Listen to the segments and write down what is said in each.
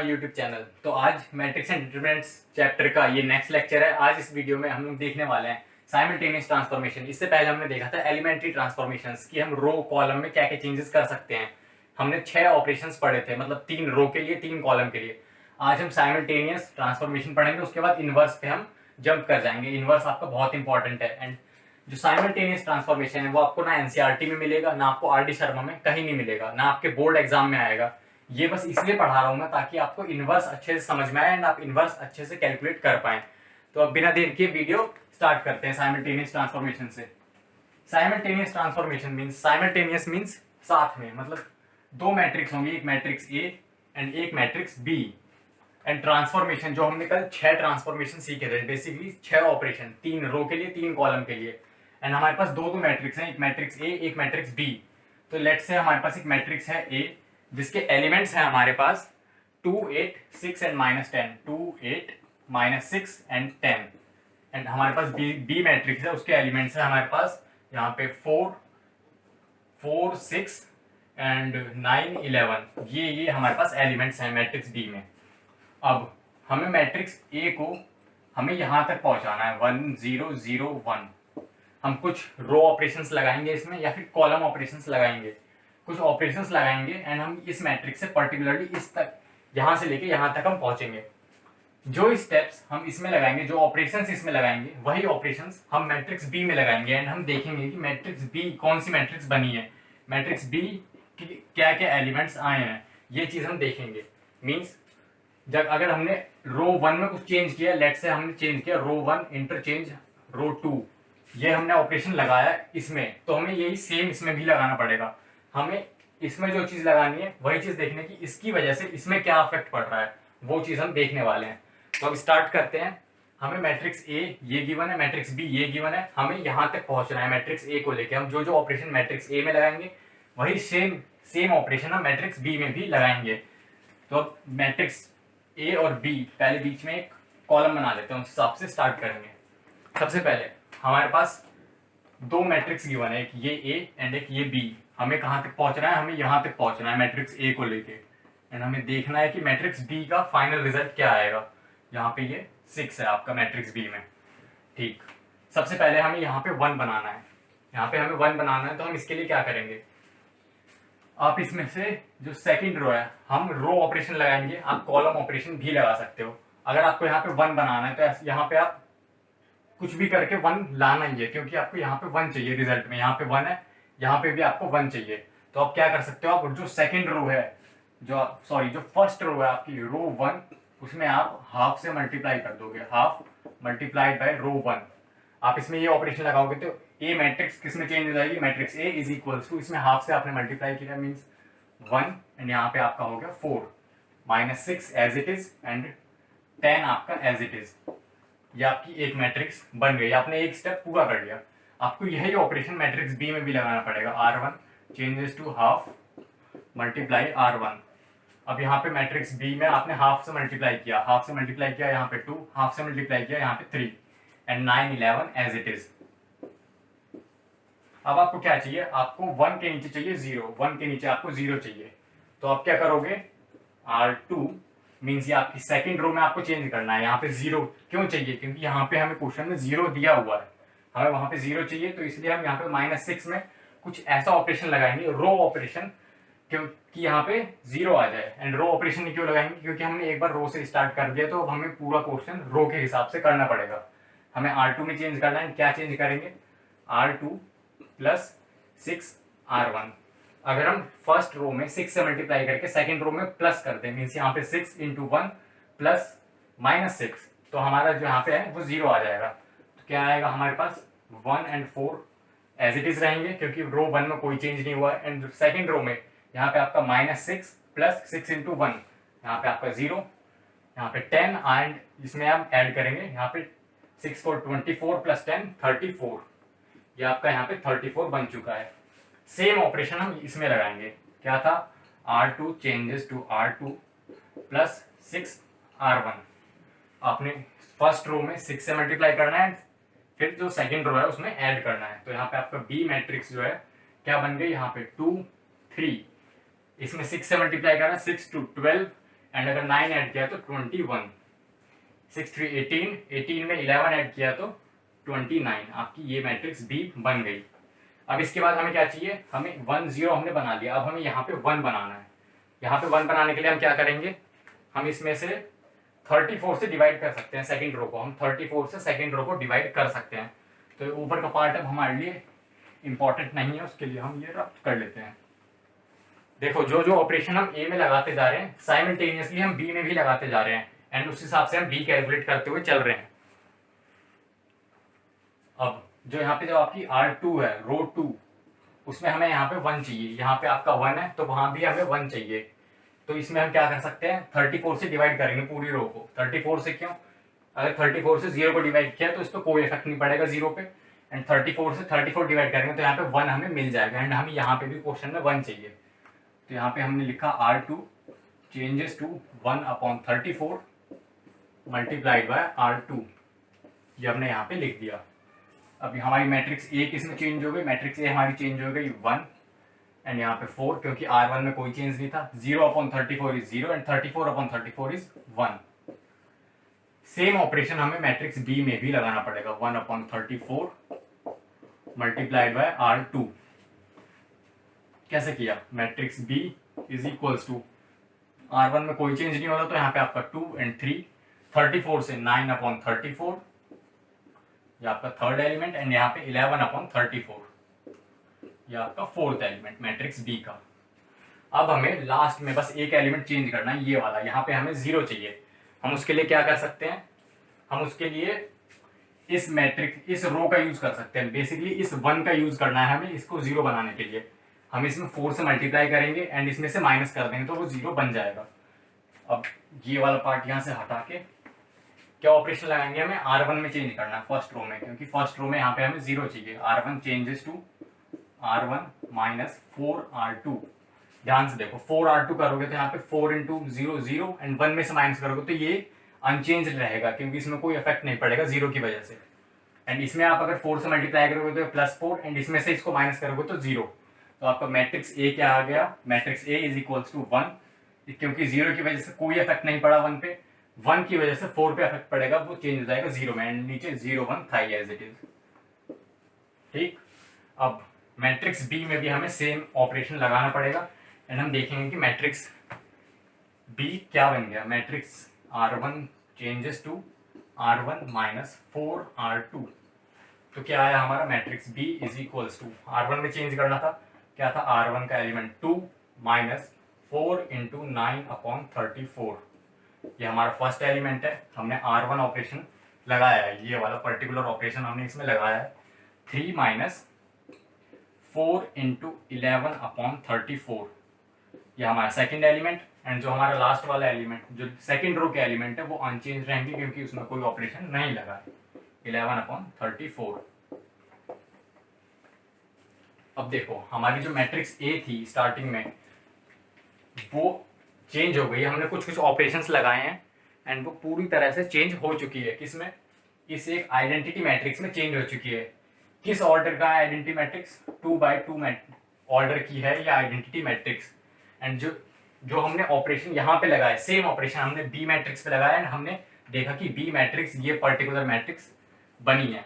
My YouTube channel. तो आज matrix and determinants chapter का ये नेक्स्ट लेक्चर है। आज इस वीडियो में हम लोग देखने वाले हैं साइमल्टेनियस ट्रांसफॉर्मेशन। इससे पहले हमने देखा था एलिमेंट्री ट्रांसफॉर्मेशंस कि हम रो कॉलम में क्या क्या चेंजेस कर सकते हैं। हमने 6 ऑपरेशंस पढ़े थे, मतलब 3 रो के लिए 3 कॉलम के लिए। आज हम साइमल्टेनियस ट्रांसफॉर्मेशन पढ़ेंगे, उसके बाद इनवर्स पे हम जंप कर जाएंगे। इनवर्स आपका बहुत इंपॉर्टेंट है। एंड जो साइमल्टेनियस ट्रांसफॉर्मेशन है वो आपको ना एनसीईआरटी में मिलेगा, ना आपको आर डी शर्मा में, कहीं नहीं मिलेगा, ना आपके बोर्ड एग्जाम में आएगा। ये बस इसलिए पढ़ा रहा हूं मैं ताकि आपको इनवर्स अच्छे से समझ में आए एंड आप इनवर्स अच्छे से कैलकुलेट कर पाए। तो अब बिना देर के वीडियो स्टार्ट करते हैं साइमल्टेनियस ट्रांसफॉर्मेशन से। Simultaneous transformation means, simultaneous means साथ में, मतलब दो मैट्रिक्स होंगी, एक मैट्रिक्स ए एंड एक मैट्रिक्स बी। एंड ट्रांसफॉर्मेशन जो हमने कल 6 ट्रांसफॉर्मेशन सीखे थे, बेसिकली 6 ऑपरेशन, 3 रो के लिए 3 कॉलम के लिए। एंड हमारे पास दो मैट्रिक्स हैं, एक मैट्रिक्स ए एक मैट्रिक्स बी। तो लेट्स से हमारे पास एक मैट्रिक्स है ए जिसके एलिमेंट्स हैं हमारे पास 2, 8, 6 एंड -10, 2, 8, -6 एंड 10। एंड हमारे पास बी मैट्रिक्स है, उसके एलिमेंट्स हैं हमारे पास यहाँ पे 4, 4, 6 एंड 9, 11। ये हमारे पास एलिमेंट्स हैं मैट्रिक्स बी में। अब हमें मैट्रिक्स ए को हमें यहाँ तक पहुँचाना है 1, 0, 0, 1। हम कुछ रो ऑपरेशंस लगाएंगे इसमें या फिर कॉलम ऑपरेशंस लगाएंगे, कुछ ऑपरेशंस लगाएंगे एंड हम इस मैट्रिक्स से पर्टिकुलरली इस तक, यहाँ से लेके यहाँ तक हम पहुंचेंगे। जो स्टेप्स हम इसमें लगाएंगे, जो ऑपरेशंस इसमें लगाएंगे, वही ऑपरेशंस हम मैट्रिक्स बी में लगाएंगे। एंड हम देखेंगे कि मैट्रिक्स बी कौन सी मैट्रिक्स बनी है, मैट्रिक्स बी की क्या क्या एलिमेंट्स आए हैं, ये चीज़ हम देखेंगे। मीन्स जब अगर हमने रो 1 में कुछ चेंज किया, लेट से हमने चेंज किया रो 1 इंटरचेंज रो 2, ये हमने ऑपरेशन लगाया इसमें, तो हमें यही सेम इसमें भी लगाना पड़ेगा। हमें इसमें जो चीज़ लगानी है वही चीज़ देखने की इसकी वजह से इसमें क्या इफेक्ट पड़ रहा है, वो चीज़ हम देखने वाले हैं। तो अब स्टार्ट करते हैं। हमें मैट्रिक्स ए ये गिवन है, मैट्रिक्स बी ये गिवन है, हमें यहाँ तक पहुँचना है मैट्रिक्स ए को लेके। हम जो जो ऑपरेशन मैट्रिक्स ए में लगाएंगे वही सेम ऑपरेशन हम मैट्रिक्स बी में भी लगाएंगे। तो अब मैट्रिक्स ए और बी, पहले बीच में एक कॉलम बना लेते हैं, उस हिसाब से स्टार्ट करेंगे। सबसे पहले हमारे पास दो मैट्रिक्स गिवन है, एक ये ए एंड एक ये बी। हमें कहाँ तक पहुंचना है, हमें यहाँ तक पहुंचना है मैट्रिक्स ए को लेके। एंड हमें देखना है कि मैट्रिक्स बी का फाइनल रिजल्ट क्या आएगा। यहाँ पे ये 6 है आपका मैट्रिक्स बी में। ठीक, सबसे पहले हमें यहाँ पे 1 बनाना है। यहाँ पे हमें 1 बनाना है, तो हम इसके लिए क्या करेंगे, आप इसमें से जो सेकंड रो है हम रो ऑपरेशन लगाएंगे, आप कॉलम ऑपरेशन भी लगा सकते हो। अगर आपको यहाँ पे 1 बनाना है तो यहाँ पे आप कुछ भी करके 1 लाना ही है, क्योंकि आपको यहाँ पे 1 चाहिए रिजल्ट में। यहाँ पे 1 है, यहाँ पे भी आपको 1 चाहिए। तो आप क्या कर सकते हो, आप जो सेकंड रो है, जो फर्स्ट रो है आपकी रो 1, उसमें आप हाफ से मल्टीप्लाई कर दोगे, हाफ मल्टीप्लाइड बाय रो 1। आप इसमें ये ऑपरेशन लगाओगे तो ए मैट्रिक्स किस में चेंज हो जाएगी, matrix A is equals to, इसमें हाफ से आपने मल्टीप्लाई किया मीन्स 1 एंड यहाँ पे आपका हो गया 4, -6 एज इट इज एंड 10 आपका एज इट इज। ये आपकी एक मैट्रिक्स बन गई, आपने एक स्टेप पूरा कर लिया। आपको यही ऑपरेशन मैट्रिक्स बी में भी लगाना पड़ेगा, R1 changes to half multiply R1। अब यहाँ पे मैट्रिक्स बी में आपने हाफ से मल्टीप्लाई किया, हाफ से मल्टीप्लाई किया यहाँ पे 2, हाफ से मल्टीप्लाई किया यहाँ पे 3 एंड 9, 11 एज इट इज। अब आपको क्या चाहिए, आपको 1 के नीचे चाहिए 0, 1 के नीचे आपको 0 चाहिए। तो आप क्या करोगे, R2 मीन्स ये आपकी सेकंड रो में आपको चेंज करना है। यहाँ पे 0 क्यों चाहिए, क्योंकि यहाँ पे हमें क्वेश्चन में 0 दिया हुआ है, हमें वहां पे 0 चाहिए, तो इसलिए हम यहाँ पे -6 में कुछ ऐसा ऑपरेशन लगाएंगे, रो ऑपरेशन, क्योंकि यहाँ पे 0 आ जाए। एंड रो ऑपरेशन क्यों लगाएंगे, क्योंकि हमने एक बार रो से स्टार्ट कर दिया, तो अब हमें पूरा क्वेश्चन रो के हिसाब से करना पड़ेगा। हमें R2 में चेंज करना है, क्या चेंज करेंगे, R2 + 6 R1। अगर हम फर्स्ट रो में 6 से मल्टीप्लाई करके सेकंड रो में प्लस करते हैं, मीन्स यहाँ पे 6 × 1 प्लस -6, तो हमारा जो यहाँ पे है वो 0 आ जाएगा। तो क्या आएगा हमारे पास, 1 एंड 4 एज इट इज रहेंगे, क्योंकि रो 1 में कोई चेंज नहीं हुआ है। एंड सेकंड रो में यहाँ पे आपका -6 + 6 × 1, यहाँ पे आपका 0, यहाँ पे 10 एंड इसमें आप ऐड करेंगे, यहाँ पे 6 4 24 + 10 34, ये आपका यहाँ पे 34 बन चुका है। सेम ऑपरेशन हम इसमें लगाएंगे, क्या था, R2 changes to R2 + 6 R1। आपने फर्स्ट रो में 6 से मल्टीप्लाई करना है, फिर जो सेकंड रो है उसमें ऐड करना है। तो यहाँ पे आपका बी मैट्रिक्स जो है क्या बन गई, यहाँ पे 2 3, इसमें 6 से मल्टीप्लाई करना है, 6 × 12 एंड अगर 9 ऐड किया तो 21, 6 3 18, 18 में 11 ऐड किया तो 29। आपकी ये मैट्रिक्स बी बन गई। अब इसके बाद हमें क्या चाहिए, हमें 1 0 हमने बना लिया, अब हमें यहाँ पे 1 बनाना है। यहाँ पे 1 बनाने के लिए हम क्या करेंगे, हम इसमें से 34 से डिवाइड कर सकते हैं सेकंड रो को, हम 34 से सेकंड रो को डिवाइड कर सकते हैं। तो ऊपर का पार्ट अब हमारे लिए इंपॉर्टेंट नहीं है, उसके लिए हम ये रब्त कर लेते हैं। देखो जो जो ऑपरेशन हम ए में लगाते जा रहे हैं साइमल्टेनियसली हम बी में भी लगाते जा रहे हैं, एंड उस हिसाब से हम बी कैलकुलेट करते हुए चल रहे हैं। अब जो यहाँ पे जो आपकी R2 है, रो 2, उसमें हमें यहाँ पे 1 चाहिए, यहाँ पे आपका 1 है तो वहां भी हमें 1 चाहिए। तो इसमें हम क्या कर सकते हैं, 34 से डिवाइड करेंगे पूरी रो को। 34 से क्यों, अगर 34 से 0 को डिवाइड किया तो इस पर कोई इफेक्ट नहीं पड़ेगा 0 पे, एंड 34 से 34 डिवाइड करेंगे तो यहाँ पे 1 हमें मिल जाएगा, एंड हमें यहाँ पे भी क्वेश्चन में 1 चाहिए। तो यहाँ पे हमने लिखा R2 changes to 1/34 multiplied by R2, ये हमने यहाँ पे लिख दिया। अब हमारी मैट्रिक्स ए किस में चेंज हो गई, मैट्रिक्स ए हमारी चेंज हो गई 1, एंड यहाँ पे 4, क्योंकि R1 में कोई चेंज नहीं था। 0/34 is 0 and 34/34 is 1। Same operation हमें मैट्रिक्स बी में भी लगाना पड़ेगा, 1/34 मल्टीप्लाइड बाय R2। कैसे किया, matrix B is equals to R1 में कोई चेंज नहीं होता तो यहाँ पे आपका 2 एंड 3, 34 से 9/34, ये आपका थर्ड एलिमेंट, एंड यहाँ पे 11/34, ये आपका फोर्थ एलिमेंट मैट्रिक्स बी का। अब हमें लास्ट में बस एक एलिमेंट चेंज करना है, ये वाला, यहाँ पे हमें 0 चाहिए। हम उसके लिए क्या कर सकते हैं, हम उसके लिए इस मैट्रिक्स इस रो का यूज कर सकते हैं। बेसिकली इस 1 का यूज करना है हमें इसको 0 बनाने के लिए। हम इसमें 4 से मल्टीप्लाई करेंगे एंड इसमें से माइनस कर देंगे तो वो 0 बन जाएगा। अब ये वाला पार्ट यहाँ से हटा के क्या ऑपरेशन लगाएंगे, हमें R1 में चेंज करना है फर्स्ट रो में, क्योंकि फर्स्ट रो में यहाँ पे हमें 0 चाहिए। R1 changes to R1 minus 4R2। ध्यान से देखो 4R2 करोगे तो यहाँ पे 4 इंटू 0 0 एंड 1 में से माइनस करोगे तो ये अनचेंज रहेगा, क्योंकि इसमें कोई इफेक्ट नहीं पड़ेगा 0 की वजह से। एंड इसमें आप अगर 4 से मल्टीप्लाई करोगे तो +4, एंड इसमें से इसको माइनस करोगे तो 0। तो आपका मैट्रिक्स ए क्या आ गया, matrix A is equals to 1, क्योंकि 0 की वजह से कोई इफेक्ट नहीं पड़ा 1 पे, 1 की वजह से 4 पे इफेक्ट पड़ेगा, वो चेंज हो जाएगा 0 में, एंड नीचे 0 1 था एज इट इज। ठीक, अब मैट्रिक्स बी में भी हमें सेम ऑपरेशन लगाना पड़ेगा, एंड हम देखेंगे कि मैट्रिक्स बी क्या बन गया। Matrix R1 changes to R1 minus 4R2, तो क्या आया हमारा, matrix B is equals to R1 में चेंज करना था, क्या था, R1 का एलिमेंट 2 माइनस 4 इंटू 9/34, ये हमारा फर्स्ट एलिमेंट है। हमने R1 ऑपरेशन लगाया है, ये वाला पर्टिकुलर ऑपरेशन हमने इसमें लगाया है। 3 माइनस 4 इंटू 11/34, ये हमारा सेकंड एलिमेंट, एंड जो हमारा लास्ट वाला एलिमेंट जो सेकंड रो के एलिमेंट है वो अनचेंज रहेंगे, क्योंकि उसमें कोई ऑपरेशन नहीं लगा है, 11/34। अब देखो हमारी जो मैट्रिक्स ए थी स्टार्टिंग में वो चेंज हो गई, हमने कुछ कुछ ऑपरेशंस लगाए हैं एंड वो पूरी तरह से चेंज हो चुकी है। किसमें, इस एक आइडेंटिटी मैट्रिक्स में चेंज हो चुकी है। किस ऑर्डर का आइडेंटिटी मैट्रिक्स, 2x2 ऑर्डर की है या आइडेंटिटी मैट्रिक्स, एंड जो हमने ऑपरेशन यहाँ पे लगाया सेम ऑपरेशन हमने बी मैट्रिक्स पे लगाया, एंड हमने देखा कि बी मैट्रिक्स ये पर्टिकुलर मैट्रिक्स बनी है।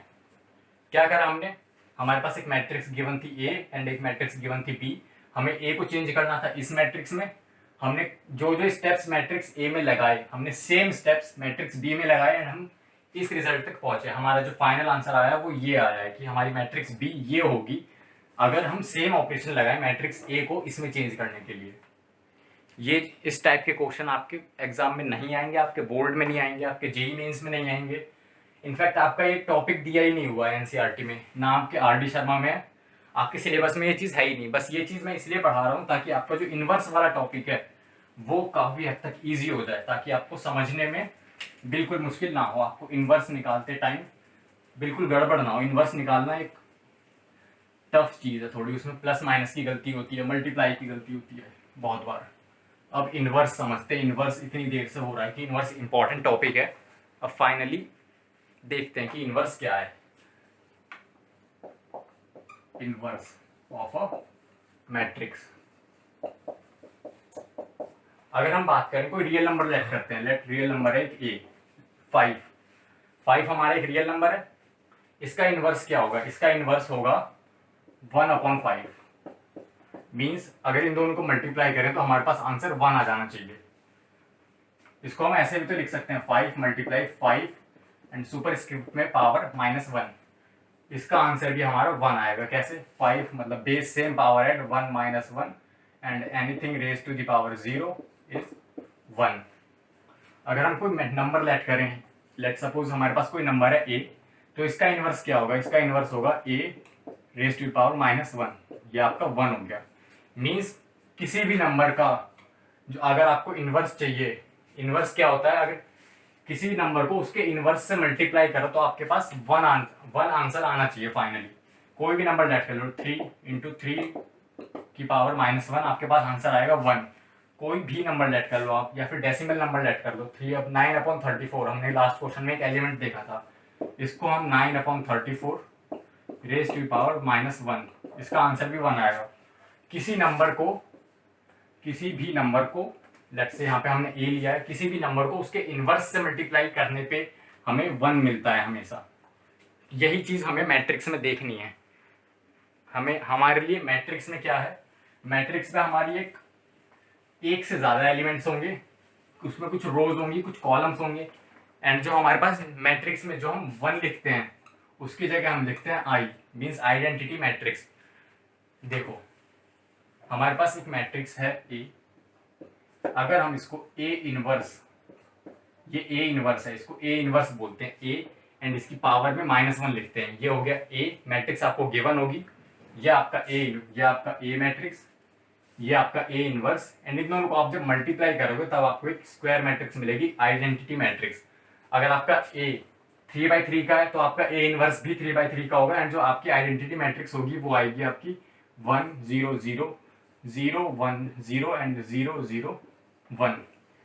क्या करा हमने, हमारे पास एक मैट्रिक्स गिवन थी ए एंड एक मैट्रिक्स गिवन थी बी, हमें ए को चेंज करना था इस मैट्रिक्स में। हमने जो जो स्टेप्स मैट्रिक्स ए में लगाए हमने सेम स्टेप्स मैट्रिक्स बी में लगाए, एंड हम इस रिजल्ट तक पहुंचे। हमारा जो फाइनल आंसर आया वो ये आया है कि हमारी मैट्रिक्स बी ये होगी अगर हम सेम ऑपरेशन लगाए मैट्रिक्स ए को इसमें चेंज करने के लिए। ये इस टाइप के क्वेश्चन आपके एग्जाम में नहीं आएंगे, आपके बोर्ड में नहीं आएंगे, आपके जेई मेंस में नहीं आएंगे। इनफैक्ट आपका एक टॉपिक दिया ही नहीं हुआ है एनसीईआरटी में, ना आपके आरडी शर्मा में, आपके सिलेबस में ये चीज़ है ही नहीं। बस ये चीज़ मैं इसलिए पढ़ा रहा हूँ ताकि आपका जो इन्वर्स वाला टॉपिक है वो काफ़ी हद तक ईजी हो जाए, ताकि आपको समझने में बिल्कुल मुश्किल ना हो। आपको इन्वर्स निकालते टाइम बिल्कुल गड़बड़ ना हो। इन्वर्स निकालना एक टफ चीज़ है थोड़ी, उसमें प्लस माइनस की गलती होती है, मल्टीप्लाई की गलती होती है बहुत बार। अब इन्वर्स समझते हैं, इन्वर्स इतनी देर से हो रहा है कि इन्वर्स इंपॉर्टेंट टॉपिक है। अब फाइनली देखते हैं कि इन्वर्स क्या है। इन्वर्स ऑफ अ मैट्रिक्स, अगर हम बात करें कोई रियल नंबर लेट करते हैं, लेट रियल नंबर है ए 5, 5 हमारा एक रियल नंबर है। इसका इनवर्स क्या होगा? इसका इनवर्स होगा 1/5। मीन्स अगर इन दोनों को मल्टीप्लाई करें तो हमारे पास आंसर 1 आ जाना चाहिए। इसको हम ऐसे भी तो लिख सकते हैं 5 × 5 एंड सुपर स्क्रिप्ट में पावर -1। इसका आंसर भी हमारा 1 आएगा। कैसे? 5 मतलब base same power at 1 - 1 and anything raise to the power 0 is 1। अगर हम कोई नंबर लेट करें, लेट सपोज हमारे पास कोई नंबर है a, तो इसका इनवर्स क्या होगा? इसका इनवर्स होगा a रेज टू पावर -1। ये आपका 1 हो गया। मीन्स किसी भी नंबर का जो अगर आपको इनवर्स चाहिए, इनवर्स क्या होता है? अगर किसी नंबर को उसके इनवर्स से मल्टीप्लाई करो तो आपके पास 1 आंसर आना चाहिए फाइनली। कोई भी नंबर लेट कर लो, 3 × 3 की पावर -1, आपके पास आंसर आएगा 1। कोई भी नंबर लेट कर लो आप, या फिर डेसिमल नंबर लेट कर लो। 9/34 हमने लास्ट क्वेश्चन में एक एलिमेंट देखा था, इसको हम 9/34 रेज टू पावर -1, इसका आंसर भी 1 आएगा। किसी भी नंबर को लेट्स से यहाँ पे हमने ए लिया है, किसी भी नंबर को उसके इनवर्स से मल्टीप्लाई करने पे हमें 1 मिलता है हमेशा। यही चीज हमें मैट्रिक्स में देखनी है। हमें हमारे लिए मैट्रिक्स में क्या है? मैट्रिक्स में हमारी एक से ज्यादा एलिमेंट्स होंगे, उसमें कुछ रोज होंगी, कुछ कॉलम्स होंगे, एंड जो हमारे पास मैट्रिक्स में जो हम 1 लिखते हैं उसकी जगह हम लिखते हैं आई, मीन्स आइडेंटिटी मैट्रिक्स। देखो हमारे पास एक मैट्रिक्स है ए, अगर हम इसको ए इनवर्स, ये ए इनवर्स है, इसको ए इनवर्स बोलते हैं ए, एंड इसकी पावर में -1 लिखते हैं। ये हो गया ए मैट्रिक्स, आपको गिवन होगी। ये आपका ए मैट्रिक्स, ये आपका ए इनवर्स, एंड इन दोनों को आप जब मल्टीप्लाई करोगे तब आपको एक स्क्वायर मैट्रिक्स मिलेगी, आइडेंटिटी मैट्रिक्स। अगर आपका ए 3/3 का है तो आपका ए इनवर्स भी 3/3 का होगा, एंड जो आपकी आइडेंटिटी मैट्रिक्स होगी वो आएगी आपकी 1 0 0 0 1 0 एंड 0 0 1।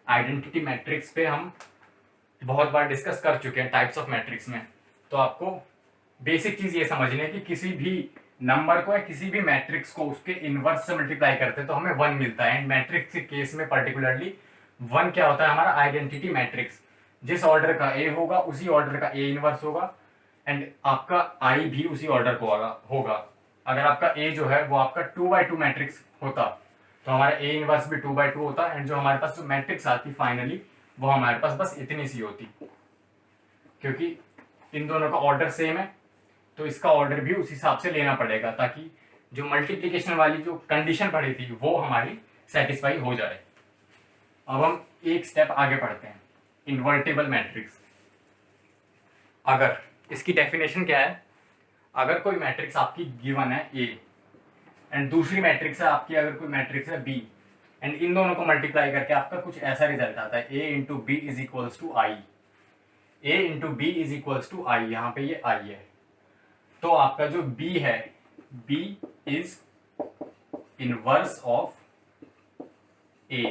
आइडेंटिटी मैट्रिक्स पे हम बहुत बार डिस्कस कर चुके हैं टाइप्स ऑफ मैट्रिक्स में। तो आपको बेसिक चीज ये समझनी है कि किसी भी नंबर को या किसी भी मैट्रिक्स को उसके इनवर्स से मल्टीप्लाई करते हैं तो हमें 1 मिलता है। एंड मैट्रिक्स के केस में पर्टिकुलरली 1 क्या होता है? हमारा आइडेंटिटी मैट्रिक्स। जिस ऑर्डर का ए होगा उसी ऑर्डर का ए इनवर्स होगा, एंड आपका आई भी उसी ऑर्डर को होगा। अगर आपका ए जो है वो आपका 2/2 मैट्रिक्स होता तो हमारा ए इनवर्स भी 2/2 होता, एंड जो हमारे पास जो मैट्रिक्स आती फाइनली वो हमारे पास बस इतनी सी होती। क्योंकि इन दोनों का ऑर्डर सेम है तो इसका ऑर्डर भी उस हिसाब से लेना पड़ेगा, ताकि जो मल्टीप्लिकेशन वाली जो कंडीशन पड़ी थी वो हमारी सेटिस्फाई हो जाए। अब हम एक स्टेप आगे बढ़ते हैं, इन्वर्टेबल मैट्रिक्स। अगर इसकी डेफिनेशन क्या है? अगर कोई मैट्रिक्स आपकी गिवन है ए, एंड दूसरी मैट्रिक्स है आपकी, अगर कोई मैट्रिक्स है बी, एंड इन दोनों को मल्टीप्लाई करके आपका कुछ ऐसा रिजल्ट आता है, a into B is equals to I. a into B is equals to I, यहाँ पे ये आई है। तो आपका जो b है, b is inverse of a।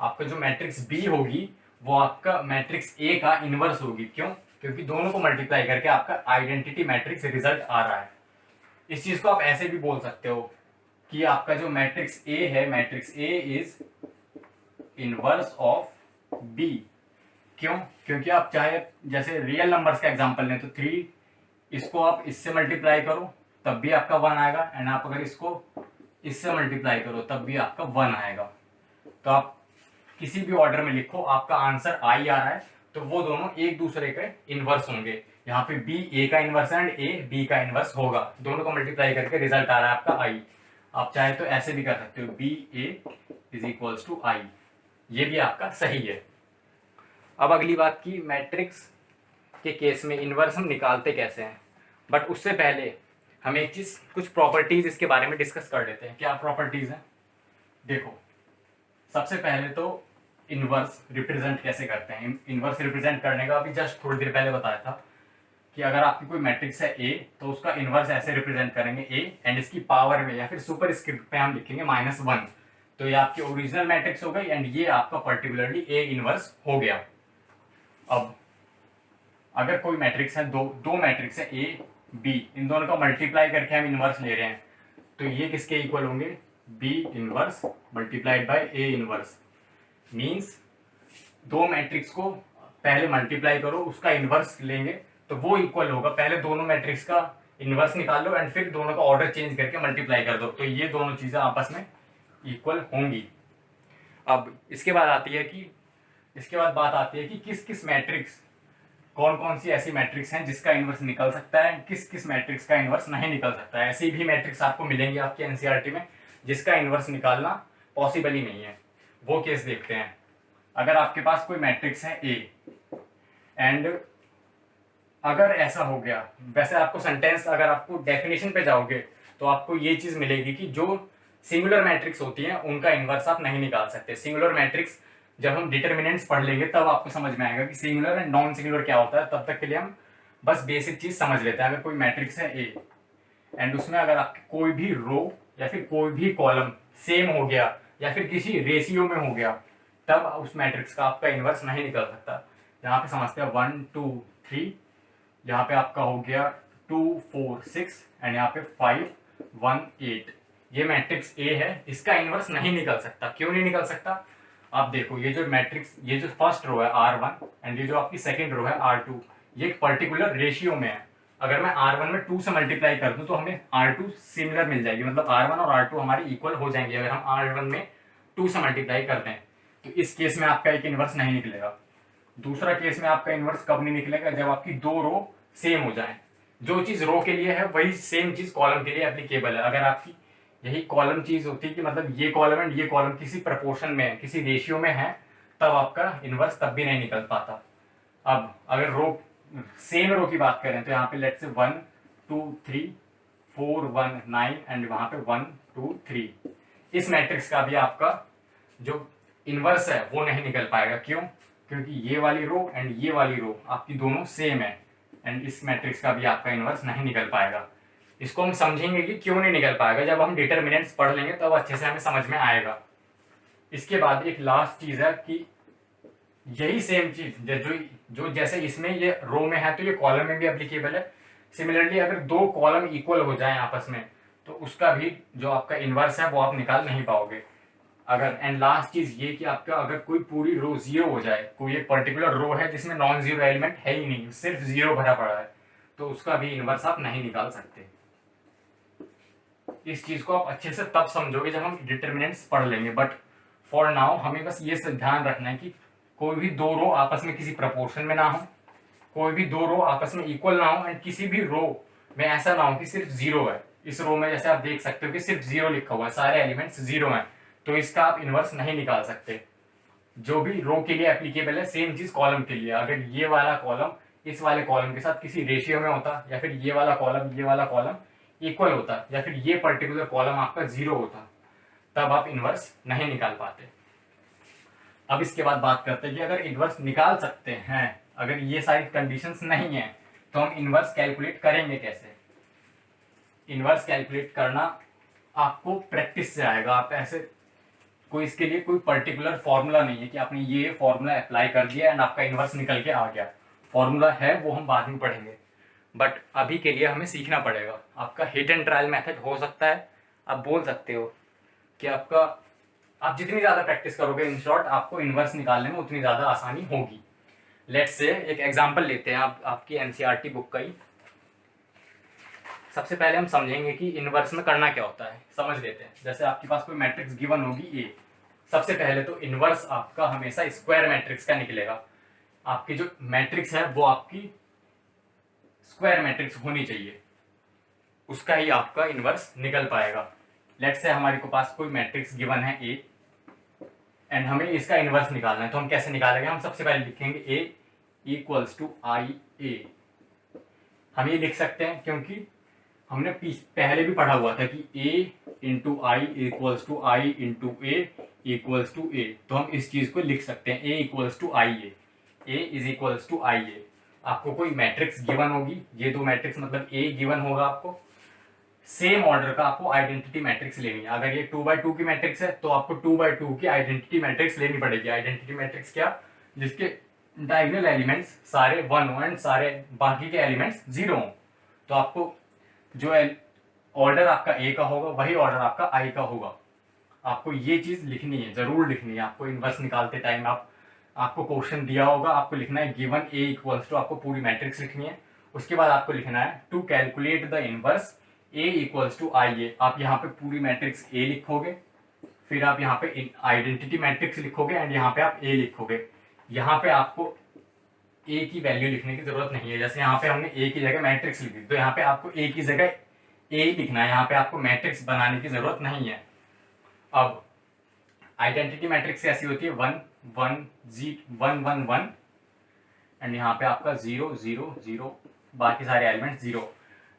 आपका जो मैट्रिक्स b होगी वो आपका मैट्रिक्स a का इनवर्स होगी। क्यों? क्योंकि दोनों को मल्टीप्लाई करके आपका आइडेंटिटी मैट्रिक्स रिजल्ट आ रहा है। इस चीज को आप ऐसे भी बोल सकते हो कि आपका जो मैट्रिक्स ए है, matrix A is inverse of B. क्यों? क्योंकि आप चाहे जैसे रियल नंबर्स का एग्जांपल लें तो 3, इसको आप इससे मल्टीप्लाई करो तब भी आपका 1 आएगा, एंड आप अगर इसको इससे मल्टीप्लाई करो तब भी आपका 1 आएगा। तो आप किसी भी ऑर्डर में लिखो, आपका आंसर आई आ रहा है तो वो दोनों एक दूसरे के इनवर्स होंगे। यहाँ पे बी ए का इनवर्स है एंड ए बी का इनवर्स होगा, दोनों को मल्टीप्लाई करके रिजल्ट आ रहा है आपका आई। आप चाहे तो ऐसे भी कर सकते हो, B A is equals to I, ये भी आपका सही है। अब अगली बात की, मैट्रिक्स के केस में इनवर्स हम निकालते कैसे हैं, बट उससे पहले हम एक चीज, कुछ प्रॉपर्टीज इसके बारे में डिस्कस कर लेते हैं। क्या प्रॉपर्टीज हैं? देखो सबसे पहले तो इनवर्स रिप्रेजेंट कैसे करते हैं। इनवर्स रिप्रेजेंट करने का अभी जस्ट थोड़ी देर पहले बताया था कि अगर आपकी कोई मैट्रिक्स है ए तो उसका इनवर्स ऐसे रिप्रेजेंट करेंगे ए, एंड इसकी पावर में या फिर सुपर स्क्रिप्ट पे हम लिखेंगे -1। तो ये आपकी ओरिजिनल मैट्रिक्स हो गई, एंड ये आपका पर्टिकुलरली ए इनवर्स हो गया। अब अगर कोई मैट्रिक्स है, दो मैट्रिक्स है ए बी, इन दोनों का मल्टीप्लाई करके हम इनवर्स ले रहे हैं तो ये किसके इक्वल होंगे? B inverse multiplied by A inverse. Means दो मैट्रिक्स को पहले मल्टीप्लाई करो, उसका इन्वर्स लेंगे तो वो इक्वल होगा। पहले दोनों मैट्रिक्स का इन्वर्स निकाल लो एंड फिर दोनों का ऑर्डर चेंज करके मल्टीप्लाई कर दो, तो ये दोनों चीजें आपस में इक्वल होंगी। अब इसके बाद बात आती है कि किस किस मैट्रिक्स, कौन कौन सी ऐसी मैट्रिक्स हैं जिसका इन्वर्स निकल सकता है, किस किस मैट्रिक्स का इन्वर्स नहीं निकल सकता है। ऐसी भी मैट्रिक्स आपको मिलेंगे आपके एनसीईआरटी में जिसका इन्वर्स निकालना पॉसिबल ही नहीं है। वो केस देखते हैं। अगर आपके पास कोई मैट्रिक्स है ए एंड अगर ऐसा हो गया, वैसे आपको सेंटेंस, अगर आपको डेफिनेशन पे जाओगे तो आपको ये चीज मिलेगी कि जो सिंगुलर मैट्रिक्स होती हैं उनका इन्वर्स आप नहीं निकाल सकते। सिंगुलर मैट्रिक्स जब हम डिटर्मिनेंट्स पढ़ लेंगे तब आपको समझ में आएगा कि सिंगुलर एंड नॉन सिंगुलर क्या होता है। तब तक के लिए हम बस बेसिक चीज समझ लेते हैं। अगर कोई मैट्रिक्स है ए एंड उसमें अगर आपकी कोई भी रो या फिर कोई भी कॉलम सेम हो गया या फिर किसी रेशियो में हो गया, तब उस मैट्रिक्स का आपका इन्वर्स नहीं निकल सकता। यहाँ पे समझते हैं 1 2 3, यहाँ पे आपका हो गया 2 4 6 एंड यहाँ पे 5 1 8। ये मैट्रिक्स ए है, इसका इन्वर्स नहीं निकल सकता। क्यों नहीं निकल सकता? आप देखो, ये जो मैट्रिक्स, ये जो फर्स्ट रो है R1 एंड ये जो आपकी सेकंड रो है R2, ये एक पर्टिकुलर रेशियो में है। अगर मैं R1 में 2 से मल्टीप्लाई कर दूं तो हमें R2 सिमिलर मिल जाएगी, मतलब R1 और R2 हमारी इक्वल हो जाएंगे अगर हम R1 में 2 से मल्टीप्लाई करते हैं। तो इस केस में आपका एक इन्वर्स नहीं निकलेगा। दूसरा केस में आपका इन्वर्स कब नहीं निकलेगा? जब आपकी दो रो सेम हो जाए। जो चीज रो के लिए है वही सेम चीज कॉलम के लिए एप्लीकेबल है। अगर आपकी यही कॉलम चीज होती है कि मतलब ये कॉलम एंड ये कॉलम किसी प्रपोर्शन में है, किसी रेशियो में है, तब आपका इन्वर्स तब भी नहीं निकल पाता। अब अगर रो, सेम रो की बात करें तो यहाँ पे लेट्स से 1 2 3 4 1 9 एंड वहां पे 1 2 3, इस मैट्रिक्स का भी आपका जो इन्वर्स है वो नहीं निकल पाएगा। क्यों? क्योंकि ये वाली रो एंड ये वाली रो आपकी दोनों सेम है एंड इस मैट्रिक्स का भी आपका इन्वर्स नहीं निकल पाएगा। इसको हम समझेंगे कि क्यों नहीं निकल पाएगा, जब हम डिटर्मिनेंट्स पढ़ लेंगे तब अच्छे से हमें समझ में आएगा। इसके बाद एक लास्ट चीज है कि यही सेम चीज जो जैसे इसमें ये रो में है तो ये कॉलम में भी एप्लीकेबल है। सिमिलरली अगर दो कॉलम इक्वल हो जाएं आपस में तो उसका भी जो आपका इन्वर्स है वो आप निकाल नहीं पाओगे। अगर एंड लास्ट चीज ये कि आपका अगर कोई पूरी रो जीरो हो जाए, कोई एक पर्टिकुलर रो है जिसमें नॉन जीरो एलिमेंट है ही नहीं, सिर्फ जीरो भरा पड़ा है, तो उसका भी इन्वर्स आप नहीं निकाल सकते। इस चीज को आप अच्छे से तब समझोगे जब हम डिटर्मिनेंट्स पढ़ लेंगे। बट फॉर नाउ हमें बस ये ध्यान रखना है कि कोई भी दो रो आपस में किसी प्रपोर्शन में ना हो, कोई भी दो रो आपस में इक्वल ना हो एंड किसी भी रो में ऐसा ना हो कि सिर्फ जीरो है। इस रो में जैसे आप देख सकते हो कि सिर्फ जीरो लिखा हुआ है, सारे एलिमेंट्स जीरो हैं, तो इसका आप इन्वर्स नहीं निकाल सकते। जो भी रो के लिए एप्लीकेबल है सेम चीज कॉलम के लिए। अगर ये वाला कॉलम इस वाले कॉलम के साथ किसी रेशियो में होता या फिर ये वाला कॉलम इक्वल होता या फिर ये पर्टिकुलर कॉलम आपका जीरो होता, तब आप इन्वर्स नहीं निकाल पाते। अब इसके बाद बात करते हैं कि अगर इन्वर्स निकाल सकते हैं, अगर ये सारी कंडीशंस नहीं है, तो हम इन्वर्स कैलकुलेट करेंगे कैसे? इन्वर्स कैलकुलेट करना आपको प्रैक्टिस से आएगा। आप ऐसे कोई इसके लिए कोई पर्टिकुलर फॉर्मूला नहीं है कि आपने ये फॉर्मूला अप्लाई कर दिया एंड आपका इन्वर्स निकल के आ गया। फॉर्मूला है वो हम बाद में पढ़ेंगे, बट अभी के लिए हमें सीखना पड़ेगा। आपका हिट एंड ट्रायल मेथड हो सकता है, आप बोल सकते हो कि आप जितनी ज़्यादा प्रैक्टिस करोगे, इन शॉर्ट आपको इन्वर्स निकालने में उतनी ज़्यादा आसानी होगी। लेट्स से एक एग्जांपल लेते हैं आपकी एनसीईआरटी बुक का ही। सबसे पहले हम समझेंगे कि इन्वर्स में करना क्या होता है, समझ लेते हैं। जैसे आपके पास कोई मैट्रिक्स गिवन होगी ए, सबसे पहले तो इन्वर्स आपका हमेशा स्क्वायर मैट्रिक्स का निकलेगा। आपकी जो मैट्रिक्स है वो आपकी स्क्वायर मैट्रिक्स होनी चाहिए, उसका ही आपका इन्वर्स निकल पाएगा। लेट्स से हमारे को पास कोई मैट्रिक्स गिवन है ए एंड हमें इसका इन्वर्स निकालना है, तो हम कैसे निकालेंगे? हम सबसे पहले लिखेंगे ए इक्वल्स टू आई ए। हम ये लिख सकते हैं क्योंकि हमने पहले भी पढ़ा हुआ था कि a into I equals to I into A equals to A, तो हम इस चीज को लिख सकते हैं a equals to I A is equals to I A. आपको कोई मैट्रिक्स गिवन होगी, ये दो मैट्रिक्स मतलब a गिवन होगा, आपको सेम ऑर्डर का आपको आइडेंटिटी मैट्रिक्स लेनी है। अगर ये 2x2 की मैट्रिक्स है तो आपको 2x2 की आइडेंटिटी मैट्रिक्स लेनी पड़ेगी। आइडेंटिटी मैट्रिक्स क्या? जिसके डायगोनल एलिमेंट्स सारे 1 हो एंड सारे बाकी के एलिमेंट्स 0 हो। तो आपको जो ऑर्डर आपका ए का होगा वही ऑर्डर आपका आई का होगा। आपको ये चीज लिखनी है, जरूर लिखनी है। आपको इनवर्स निकालते टाइम आपको क्वेश्चन दिया होगा, आपको लिखना है गिवन ए इक्वल्स टू, आपको पूरी मैट्रिक्स लिखनी है। उसके बाद आपको लिखना है to calculate the inverse A equals to I A. आप यहाँ पे पूरी मैट्रिक्स ए लिखोगे, फिर आप यहाँ पे आइडेंटिटी मैट्रिक्स लिखोगे एंड यहाँ पे आप ए लिखोगे। यहाँ पे आपको ए की वैल्यू लिखने की जरूरत नहीं है। जैसे यहाँ पे हमने ए की जगह मैट्रिक्स लिखी, तो यहाँ पे आपको ए की जगह ए लिखना है, यहाँ पे आपको मैट्रिक्स बनाने की जरूरत नहीं है। अब आइडेंटिटी मैट्रिक्स कैसी होती है, 1 1 1 1 1 एंड यहाँ पे आपका 0 0 0, बाकी सारे एलिमेंट्स 0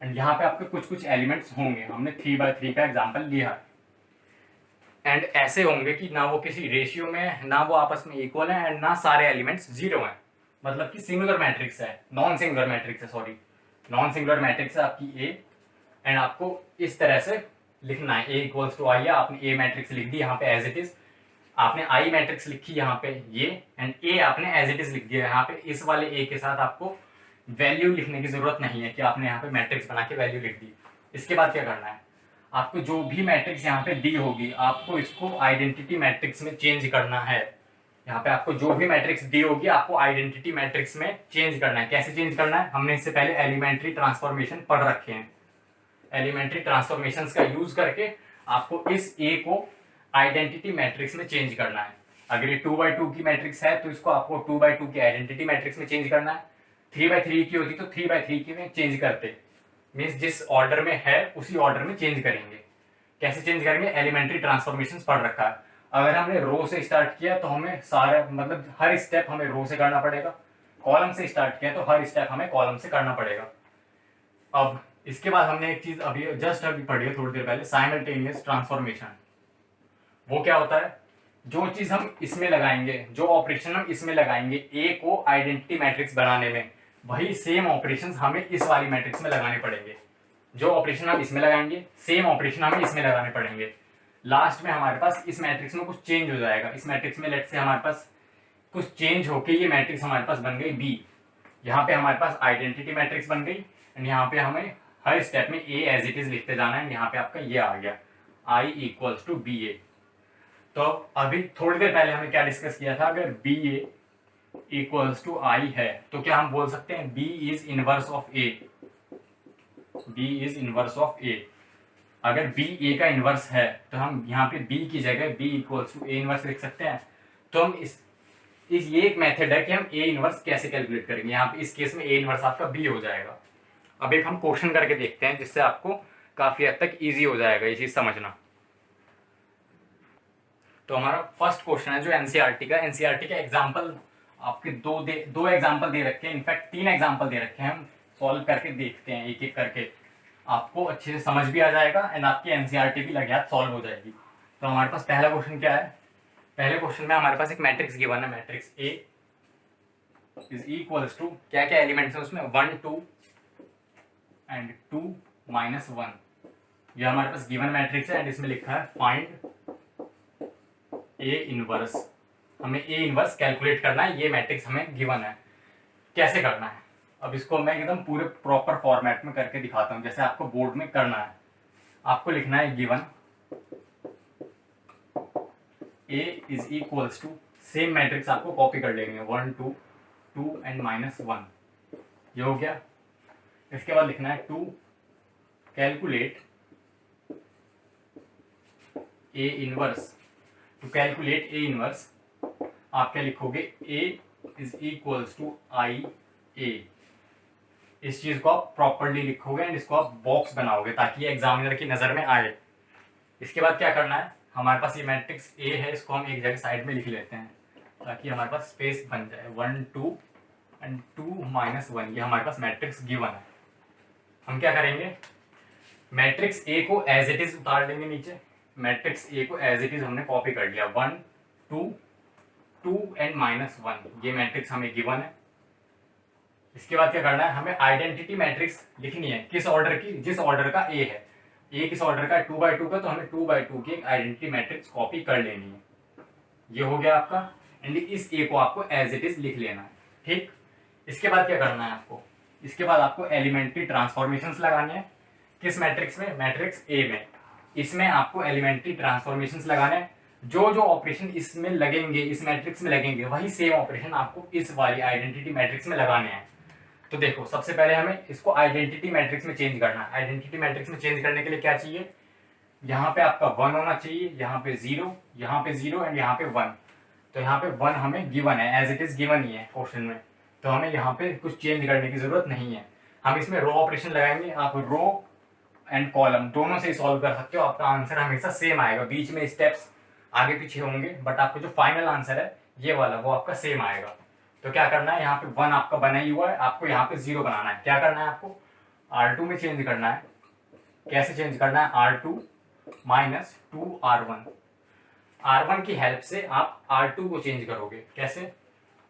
एंड यहाँ पे आपके कुछ कुछ एलिमेंट्स होंगे। हमने 3x3 का एग्जांपल लिया एंड ऐसे होंगे कि ना वो किसी रेशियो में है, ना वो आपस में इक्वल है एंड ना सारे एलिमेंट्स 0 हैं। मतलब कि सिंगुलर मैट्रिक्स है, नॉन सिंगुलर मैट्रिक्स है, सॉरी नॉन सिंगुलर मैट्रिक्स है आपकी ए। एंड आपको इस तरह से लिखना है, ए इक्वल्स टू आई है, आपने ए मैट्रिक्स लिख दी यहाँ पे एज इट इज, आपने आई मैट्रिक्स लिखी यहाँ पे ये, एंड ए आपने एज इट इज लिख दिया यहाँ पे। इस वाले ए के साथ आपको वैल्यू लिखने की जरूरत नहीं है कि आपने यहाँ पे मैट्रिक्स बना के वैल्यू लिख दी। इसके बाद क्या करना है, आपको जो भी मैट्रिक्स यहाँ पे दी होगी आपको इसको आइडेंटिटी मैट्रिक्स में चेंज करना है। यहाँ पे आपको जो भी मैट्रिक्स दी होगी आपको आइडेंटिटी मैट्रिक्स में चेंज करना है। कैसे चेंज करना है, हमने इससे पहले एलिमेंट्री ट्रांसफॉर्मेशन पढ़ रखे हैं। एलिमेंट्री ट्रांसफॉर्मेशंस का यूज करके आपको इस ए को आइडेंटिटी मैट्रिक्स में चेंज करना है। अगर ये 2x2 की मैट्रिक्स है तो इसको आपको 2x2 की आइडेंटिटी मैट्रिक्स में चेंज करना है। 3x3 की होती तो 3x3 की में चेंज करते, मीन्स जिस ऑर्डर में है उसी ऑर्डर में चेंज करेंगे। कैसे चेंज करेंगे, एलिमेंट्री ट्रांसफॉर्मेशंस पढ़ रखा है। अगर हमने रो से स्टार्ट किया तो हमें सारा मतलब हर स्टेप हमें रो से करना पड़ेगा, कॉलम से स्टार्ट किया तो हर स्टेप हमें कॉलम से करना पड़ेगा। अब इसके बाद हमने एक चीज अभी जस्ट अभी पढ़ी है थोड़ी देर पहले, साइमल्टेनियस ट्रांसफॉर्मेशन। वो क्या होता है, जो चीज हम इसमें लगाएंगे, जो ऑपरेशन हम इसमें लगाएंगे ए को आइडेंटिटी मैट्रिक्स बनाने में, वही सेम ऑपरेशंस हमें इस वाली मैट्रिक्स में लगाने पड़ेंगे। जो ऑपरेशन हम इसमें लगाएंगे सेम ऑपरेशन हमें इसमें लगाने पड़ेंगे। लास्ट में हमारे पास इस मैट्रिक्स में कुछ चेंज हो जाएगा। इस मैट्रिक्स में लेट से हमारे पास कुछ चेंज होके ये मैट्रिक्स हमारे पास बन गई बी। यहाँ पे हमारे पास आइडेंटिटी मैट्रिक्स बन गई एंड यहाँ पे हमें हर स्टेप में ए एज इट इज लिखते जाना है। यहाँ पे आपका ये आ गया आई इक्वल्स टू बी ए। तो अभी थोड़ी देर पहले हमने क्या डिस्कस किया था, अगर B A equals to I है तो क्या हम बोल सकते हैं B is inverse of A, B is inverse of A. अगर बी ए का इनवर्स है तो हम यहाँ पे बी की जगह B equals to A inverse लिख सकते हैं। तो हम इस ये एक मेथड है कि हम ए इनवर्स कैसे कैलकुलेट करेंगे। यहाँ पे इस केस में ए इनवर्स आपका बी हो जाएगा। अब एक हम क्वेश्चन करके देखते हैं जिससे आपको काफी हद तक इजी हो जाएगा ये चीज समझना। तो हमारा फर्स्ट क्वेश्चन है जो एनसीईआरटी का एग्जांपल आपके दो एग्जांपल दे रखे हैं, इनफैक्ट 3 एग्जांपल दे रखे हैं। हम सॉल्व करके देखते हैं एक एक करके, आपको अच्छे से समझ भी आ जाएगा एंड आपकी एनसीईआरटी भी लगे हाथ सॉल्व हो जाएगी। तो हमारे पास पहला क्वेश्चन क्या है, पहले क्वेश्चन में हमारे पास एक मैट्रिक्स गिवन है, matrix A is equals to, क्या क्या एलिमेंट्स हैं उसमें 1 2 एंड 2 -1। ये हमारे पास गिवन मैट्रिक्स है एंड इसमें लिखा है फाइंड ए इनवर्स। हमें ए इनवर्स कैलकुलेट करना है, ये मैट्रिक्स हमें गिवन है। कैसे करना है, अब इसको मैं एकदम पूरे प्रॉपर फॉर्मेट में करके दिखाता हूँ जैसे आपको बोर्ड में करना है। आपको लिखना है given A is equals to, same matrix आपको कॉपी कर लेंगे 1 2 2 एंड -1, ये हो गया। इसके बाद लिखना है to calculate A inverse. To calculate A inverse आप क्या लिखोगे, A is equals to I A. इस चीज को आप प्रॉपरली लिखोगे एंड इसको आप बॉक्स बनाओगे ताकि ये एग्जामिनर की नजर में आए। इसके बाद क्या करना है, हमारे पास ये मैट्रिक्स ए है, इसको हम एक जगह साइड में लिख लेते हैं ताकि हमारे पास स्पेस बन जाए। 1 2 एंड 2 -1, ये हमारे पास मैट्रिक्स गिवन है। हम क्या करेंगे, मैट्रिक्स ए को एज इट इज उतार लेंगे नीचे। मैट्रिक्स ए को एज इट इज हमने कॉपी कर लिया, 1 2 2 एंड -1, ये मैट्रिक्स हमें गिवन है। इसके बाद क्या करना है, हमें आइडेंटिटी मैट्रिक्स लिखनी है, किस ऑर्डर की, जिस ऑर्डर का ए है। ए किस ऑर्डर का है, 2x2 का, तो हमें 2x2 की एक आइडेंटिटी मैट्रिक्स कॉपी कर लेनी है। ये हो गया आपका एंड इस ए को आपको एज इट इज लिख लेना है, ठीक। इसके बाद क्या करना है आपको, इसके बाद आपको एलिमेंट्री ट्रांसफॉर्मेशंस लगाने हैं। किस मैट्रिक्स में, मैट्रिक्स ए में। इसमें आपको एलिमेंट्री ट्रांसफॉर्मेशंस लगाने हैं। जो जो ऑपरेशन इसमें लगेंगे, इस मैट्रिक्स में लगेंगे, वही सेम ऑपरेशन आपको इस वाली आइडेंटिटी मैट्रिक्स में लगाने हैं। तो देखो, सबसे पहले हमें इसको आइडेंटिटी मैट्रिक्स में चेंज करना है। आइडेंटिटी मैट्रिक्स में चेंज करने के लिए क्या चाहिए, यहाँ पे आपका 1 होना चाहिए, यहाँ पे 0, यहाँ पे 0 एंड यहाँ पे 1। तो यहाँ पे 1 हमें गिवन है, एज इट इज गिवन ही है क्वेश्चन में, तो हमें यहाँ पे कुछ चेंज करने की जरूरत नहीं है। हम इसमें रो ऑपरेशन लगाएंगे। आप रो एंड कॉलम दोनों से सॉल्व कर सकते हो, आपका आंसर हमेशा सेम आएगा। बीच में स्टेप्स आगे पीछे होंगे, बट आपको जो फाइनल आंसर है ये वाला, वो आपका सेम आएगा। तो क्या करना है, यहाँ पे 1 आपका बना ही हुआ है, आपको यहाँ पे 0 बनाना है। क्या करना है, आपको R2 में चेंज करना है। कैसे चेंज करना है, R2 माइनस 2R1। R1 की हेल्प से आप R2 को चेंज करोगे। कैसे,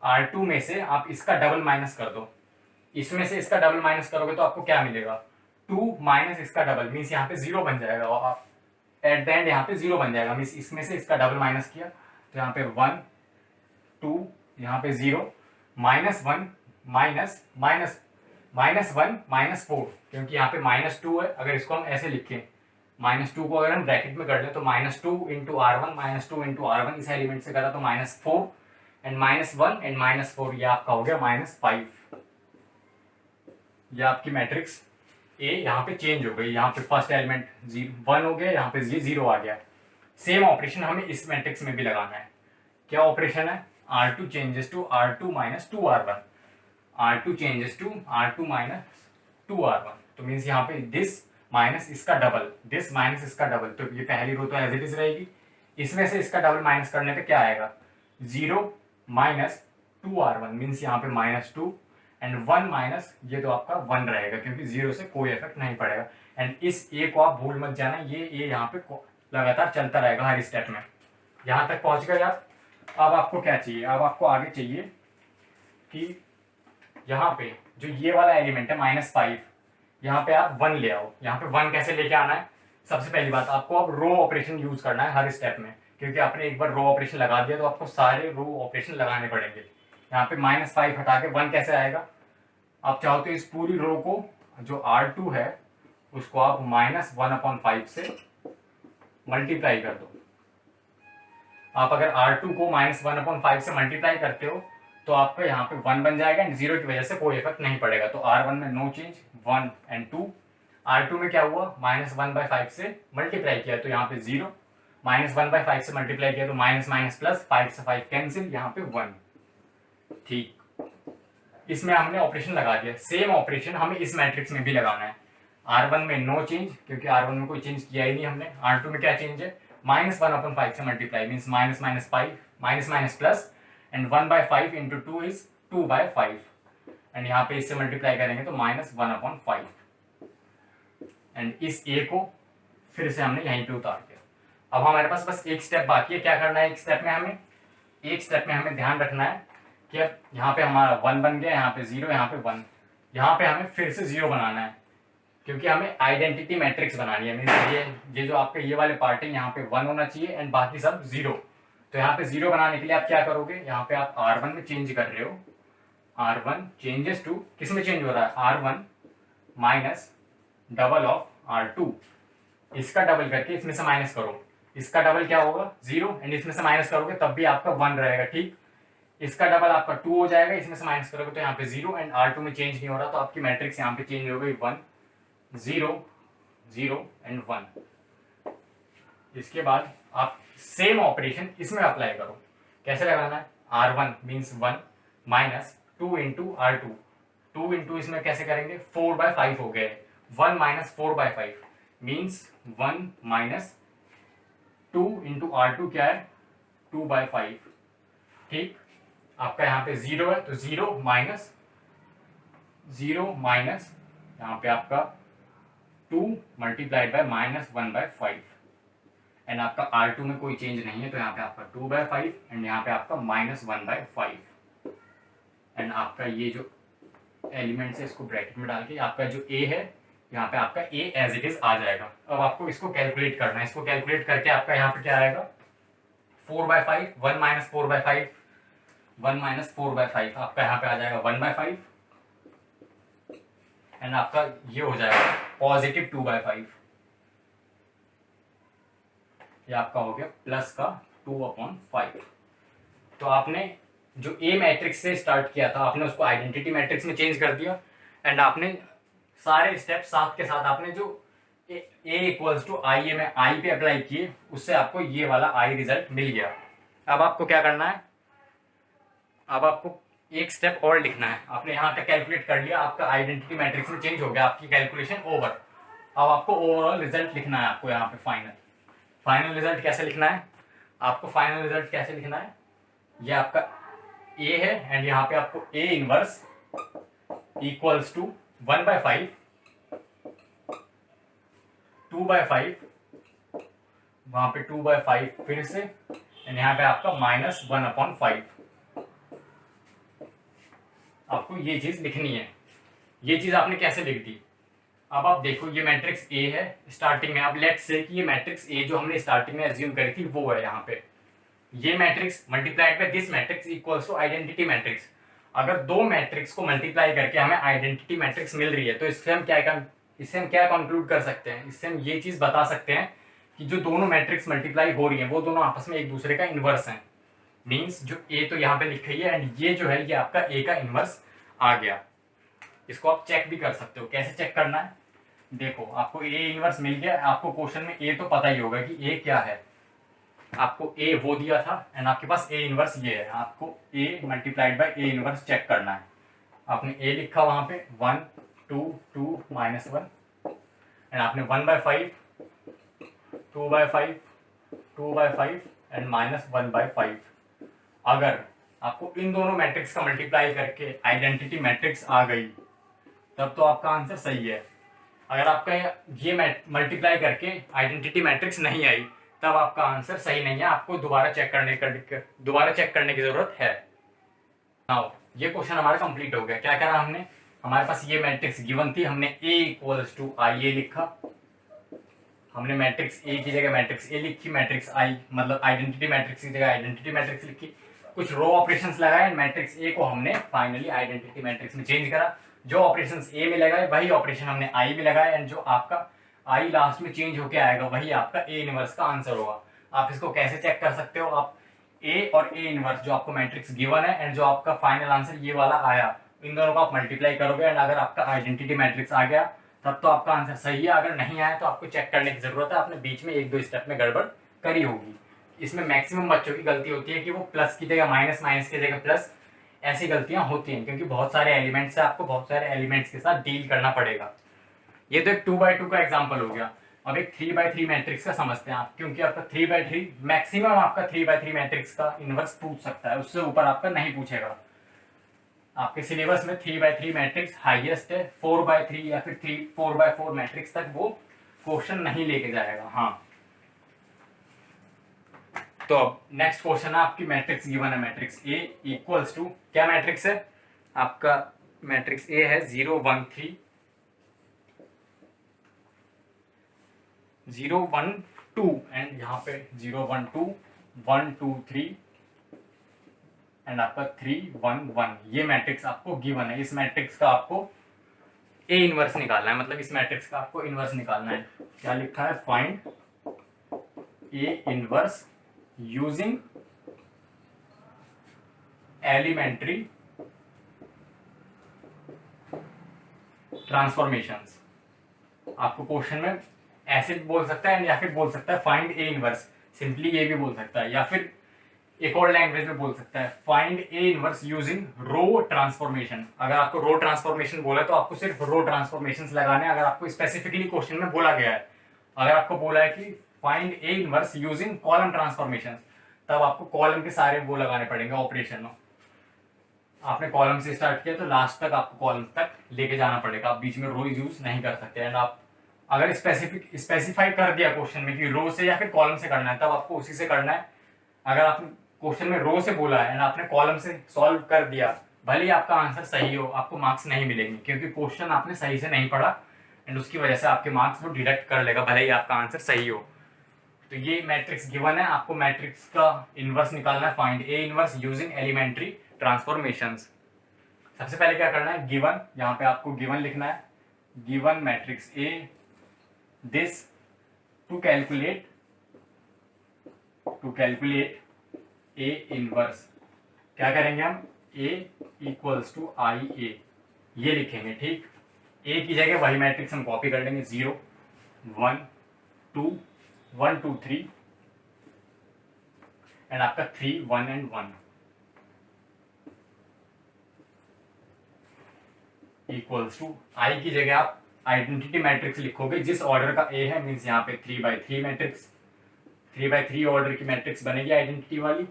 R2 में से आप इसका डबल माइनस कर दो, इसमें से इसका डबल माइनस करोगे तो आपको क्या मिलेगा, 2 माइनस इसका डबल, मीन्स यहाँ पे 0 बन जाएगा, और आप एट द एंड यहाँ पे 0 बन जाएगा। मीन्स इसमें से इसका डबल माइनस किया तो यहाँ पे 1 2, यहाँ पे 0, -1 माइनस माइनस -1 -4, क्योंकि यहाँ पे -2 है। अगर इसको हम ऐसे लिखें, -2 को अगर हम ब्रैकेट में कर ले तो -2 इंटू R1 -2 इंटू R1, इस एलिमेंट से करा तो -4 एंड -1 एंड -4, ये आपका हो गया -5। ये आपकी मैट्रिक्स ए यहाँ पे चेंज हो गई। यहाँ पे फर्स्ट एलिमेंट 1 हो गया, यहाँ पे 0 आ गया। सेम ऑपरेशन हमें इस मैट्रिक्स में भी लगाना है। क्या ऑपरेशन है, R2 changes to R2 minus 2R1, R2 changes to R2 minus 2R1। तो मीन्स यहाँ पे दिस माइनस इसका डबल, दिस माइनस इसका डबल, तो ये पहली रो तो एज इट इज रहेगी। इसमें से इसका डबल माइनस करने पे क्या आएगा, 0 माइनस 2R1, मीन्स यहाँ पे -2 एंड 1 माइनस, ये तो आपका 1 रहेगा क्योंकि 0 से कोई इफेक्ट नहीं पड़ेगा। एंड इस ए को आप भूल मत जाना, ये ए यहाँ पे लगातार चलता रहेगा हर स्टेप में। यहाँ तक पहुँच गए आप। अब आपको क्या चाहिए, अब आपको आगे चाहिए कि यहाँ पे जो ये वाला एलिमेंट है -5, यहाँ पे आप 1 ले आओ। यहाँ पे 1 कैसे लेके आना है, सबसे पहली बात आपको अब रो ऑपरेशन यूज करना है हर स्टेप में, क्योंकि आपने एक बार रो ऑपरेशन लगा दिया तो आपको सारे रो ऑपरेशन लगाने पड़ेंगे। यहाँ पे -5 हटा के 1 कैसे आएगा, आप चाहो तो इस पूरी रो को जो R2 है उसको आप -1/5 से मल्टीप्लाई कर दो। आप अगर R2 को -1/5 से मल्टीप्लाई करते हो तो आपका यहाँ पे 1 बन जाएगा एंड 0 की वजह से कोई इफेक्ट नहीं पड़ेगा। तो R1 में नो चेंज, 1 एंड 2। R2 में क्या हुआ, -1/5 से मल्टीप्लाई किया तो यहाँ पे 0, -1/5 से मल्टीप्लाई किया तो माइनस माइनस प्लस, 5 से 5 कैंसिल, यहाँ पे 1। ठीक, इसमें हमने ऑपरेशन लगा दिया। सेम ऑपरेशन हमें इस मैट्रिक्स में भी लगाना है। R1 में नो चेंज, क्योंकि R1 में कोई चेंज किया ही नहीं हमने। R2 में क्या चेंज है, -1/5 से multiply, means -5 minus plus, and 1/5 into 2 is 2/5, and यहाँ पे इससे मल्टीप्लाई करेंगे तो -1/5। एंड इस ए को फिर से हमने यहीं पे उतार दिया। अब हमारे पास बस एक स्टेप बाकी है। क्या करना है, एक स्टेप में हमें ध्यान रखना है कि अब यहाँ पे हमारा 1 बन गया, यहाँ पे 0, यहाँ पे 1, यहाँ पे हमें फिर से 0 बनाना है, क्योंकि हमें आइडेंटिटी मैट्रिक्स बनानी है। मीन्स ये जो आपके ये वाले पार्ट है, यहाँ पे 1 होना चाहिए एंड बाकी सब 0। तो यहाँ पे 0 बनाने के लिए आप क्या करोगे, यहाँ पे आप R1 में चेंज कर रहे हो। R1 चेंजेस टू, किस में चेंज हो रहा है, R1 minus double of R2। इसका डबल करके इसमें से माइनस करो, इसका डबल क्या होगा 0, एंड इसमें से माइनस करोगे तब भी आपका 1 रहेगा। ठीक, इसका डबल आपका 2 हो जाएगा, इसमें से माइनस करोगे तो यहाँ पे 0, एंड R2 में चेंज नहीं हो रहा तो आपकी मैट्रिक्स यहाँ पे चेंज हो गई 1 0 0 एंड 1। इसके बाद आप सेम ऑपरेशन इसमें अप्लाई करो। कैसे लगाना है, R1 means 1 minus 2 into R2, 2 into इसमें कैसे करेंगे, 4/5 हो गए, 1 minus 4/5 means 1 minus 2 into R2 क्या है, 2/5। ठीक, आपका यहाँ पे 0 है तो 0 माइनस यहाँ पे आपका 2 मल्टीप्लाइड बाय -1/5, एंड आपका R2 में कोई चेंज नहीं है तो यहाँ पे आपका 2/5 एंड यहाँ पे आपका -1/5, एंड आपका ये जो एलिमेंट्स है इसको ब्रैकेट में डाल के आपका जो A है यहाँ पे आपका A एज इट इज आ जाएगा। अब आपको इसको कैलकुलेट करना है। इसको कैलकुलेट करके आपका यहाँ पे क्या आएगा, 4/5, 1 माइनस 4/5, 1 माइनस 4/5 आपका यहाँ पे आ जाएगा 1/5, एंड आपका ये हो जाएगा +2/5। ये आपका हो गया प्लस का 2/5। तो आपने जो ए मैट्रिक्स से स्टार्ट किया था आपने उसको आइडेंटिटी मैट्रिक्स में चेंज कर दिया, एंड आपने सारे स्टेप साथ के साथ आपने जो ए इक्वल्स टू आई में आई पे अप्लाई किए, उससे आपको ये वाला आई रिजल्ट मिल गया। अब आपको क्या करना है, अब आपको एक स्टेप और लिखना है। आपने यहाँ तक कैलकुलेट कर लिया, आपका आइडेंटिटी मैट्रिक्स में चेंज हो गया, आपकी कैलकुलेशन ओवर। अब आपको ओवरऑल रिजल्ट लिखना है। आपको यहाँ पे फाइनल रिजल्ट कैसे लिखना है, आपको फाइनल रिजल्ट कैसे लिखना है, ये आपका ए है एंड यहाँ पे आपको ए इनवर्स इक्वल्स टू 1/5, 2/5, वहां पे 2/5 फिर से, एंड यहाँ पे आपका -1/5। आपको ये चीज लिखनी है। ये चीज आपने कैसे लिख दी, अब आप देखो ये मैट्रिक्स ए है स्टार्टिंग में। अब लेट्स से कि ये मैट्रिक्स ए जो हमने स्टार्टिंग में एज्यूम करी थी वो है यहाँ पे, ये matrix multiplied by this matrix equals to identity matrix. अगर दो मैट्रिक्स को मल्टीप्लाई करके हमें आइडेंटिटी मैट्रिक्स मिल रही है तो इससे हम क्या कंक्लूड कर सकते हैं, इससे हम ये चीज बता सकते हैं कि जो दोनों मैट्रिक्स मल्टीप्लाई हो रही हैं वो दोनों आपस में एक दूसरे का इनवर्स हैं। मीन्स जो ए तो यहाँ पे लिखी है एंड ये जो है ये आपका ए का इनवर्स आ गया। इसको आप चेक भी कर सकते हो। कैसे चेक करना है, देखो आपको ए इनवर्स मिल गया। आपको क्वेश्चन में ए तो पता ही होगा कि ए क्या है, आपको ए वो दिया था एंड आपके पास ए इनवर्स ये है। आपको A multiplied by A inverse check करना है। आपने ए लिखा वहां पे 1 2 2 -1 एंड आपने 1/5 2/5 2/5 एंड -1/5। अगर आपको इन दोनों मैट्रिक्स का मल्टीप्लाई करके आइडेंटिटी मैट्रिक्स आ गई तब तो आपका आंसर सही है। अगर आपका ये मल्टीप्लाई करके आइडेंटिटी मैट्रिक्स नहीं आई तब आपका आंसर सही नहीं है, आपको दोबारा चेक करने की जरूरत है। नाउ ये क्वेश्चन हमारा कंप्लीट हो गया। क्या करा हमने, हमारे पास ये मैट्रिक्स गिवन थी, हमने ए इक्वल्स टू आई ए लिखा। हमने मैट्रिक्स ए की जगह मैट्रिक्स ए लिखी, मैट्रिक्स आई मतलब आइडेंटिटी मैट्रिक्स की जगह आइडेंटिटी मैट्रिक्स लिखी। कुछ रो ऑपरेशंस लगाए, मैट्रिक्स ए को हमने फाइनली आइडेंटिटी मैट्रिक्स में चेंज करा। जो ऑपरेशंस ए में लगाए वही ऑपरेशन हमने आई में लगाए एंड जो आपका आई लास्ट में चेंज होके आएगा वही आपका ए इनवर्स का आंसर होगा। आप इसको कैसे चेक कर सकते हो, आप ए और ए इनवर्स जो आपको मैट्रिक्स गिवन है एंड जो आपका फाइनल आंसर ये वाला आया, इन दोनों को आप मल्टीप्लाई करोगे एंड अगर आपका आइडेंटिटी मैट्रिक्स आ गया तब तो आपका आंसर सही है। अगर नहीं आया तो आपको चेक करने की जरूरत है, आपने बीच में 1-2 स्टेप में गड़बड़ करी होगी। इसमें मैक्सिमम बच्चों की गलती होती है कि वो प्लस की जगह माइनस, माइनस की जगह प्लस, ऐसी गलतियां होती हैं क्योंकि बहुत सारे एलिमेंट्स है, आपको बहुत सारे एलिमेंट्स के साथ डील करना पड़ेगा। ये तो एक 2/2 का एग्जांपल हो गया। अब एक 3/3 मैट्रिक्स का समझते हैं आप, क्योंकि आपका 3/3 मैक्सिमम आपका 3/3 मैट्रिक्स का इनवर्स पूछ सकता है, उससे ऊपर आपका नहीं पूछेगा। आपके सिलेबस में 3/3 मैट्रिक्स हाईएस्ट है, 4/3 या फिर 4/4 मैट्रिक्स तक वो क्वेश्चन नहीं लेके जाएगा। हाँ, तो अब नेक्स्ट क्वेश्चन है, आपकी मैट्रिक्स गिवन है, मैट्रिक्स ए इक्वल्स टू, क्या मैट्रिक्स है आपका, मैट्रिक्स ए है 0 1 3 0 1 2 एंड यहाँ पे 0 1 2 1 2 3 एंड आपका 3 1 1। ये मैट्रिक्स आपको गिवन है। इस मैट्रिक्स का आपको ए इनवर्स निकालना है, मतलब इस मैट्रिक्स का आपको इनवर्स निकालना है। क्या लिखा है, find A inverse using elementary transformations. आपको क्वेश्चन में ऐसे बोल सकता है या फिर बोल सकता है फाइंड ए इनवर्स, सिंपली ये भी बोल सकता है, या फिर एक और लैंग्वेज में बोल सकता है find A inverse using row transformation. अगर आपको रो ट्रांसफॉर्मेशन बोला तो आपको सिर्फ रो ट्रांसफॉर्मेशंस लगाने हैं। अगर आपको स्पेसिफिकली क्वेश्चन में बोला गया है, अगर आपको बोला है कि find A inverse using column transformations, तब आपको कॉलम के सारे वो लगाने पड़ेंगे ऑपरेशन। आपने कॉलम से स्टार्ट किया तो लास्ट तक आपको कॉलम तक लेके जाना पड़ेगा, आप बीच में रो यूज नहीं कर सकते। एंड आप अगर स्पेसिफाई कर दिया क्वेश्चन में कि रो से या फिर कॉलम से करना है, तब आपको उसी से करना है। अगर आपने क्वेश्चन में रो से बोला है एंड आपने कॉलम से सॉल्व कर दिया, भले ही आपका आंसर सही हो, आपको मार्क्स नहीं मिलेंगे क्योंकि क्वेश्चन आपने सही से नहीं पढ़ा एंड उसकी वजह से आपके मार्क्स वो डिडक्ट कर लेगा भले ही आपका आंसर सही हो। तो ये मैट्रिक्स गिवन है, आपको मैट्रिक्स का इनवर्स निकालना है, find A inverse using elementary transformations. सबसे पहले क्या करना है, गिवन, यहाँ पे आपको गिवन लिखना है, given matrix A, this to calculate to calculate A inverse क्या करेंगे हम, ए इक्वल्स टू आई ए, ये लिखेंगे। ठीक, ए की जगह वही मैट्रिक्स हम कॉपी कर लेंगे, 0 1 2 1 2 3 एंड आपका 3 1 एंड 1 इक्वल्स टू आई की जगह आप आइडेंटिटी मैट्रिक्स लिखोगे जिस ऑर्डर का ए है, मीन्स यहाँ पे 3x3 मैट्रिक्स, 3x3 ऑर्डर की मैट्रिक्स बनेगी आइडेंटिटी वाली,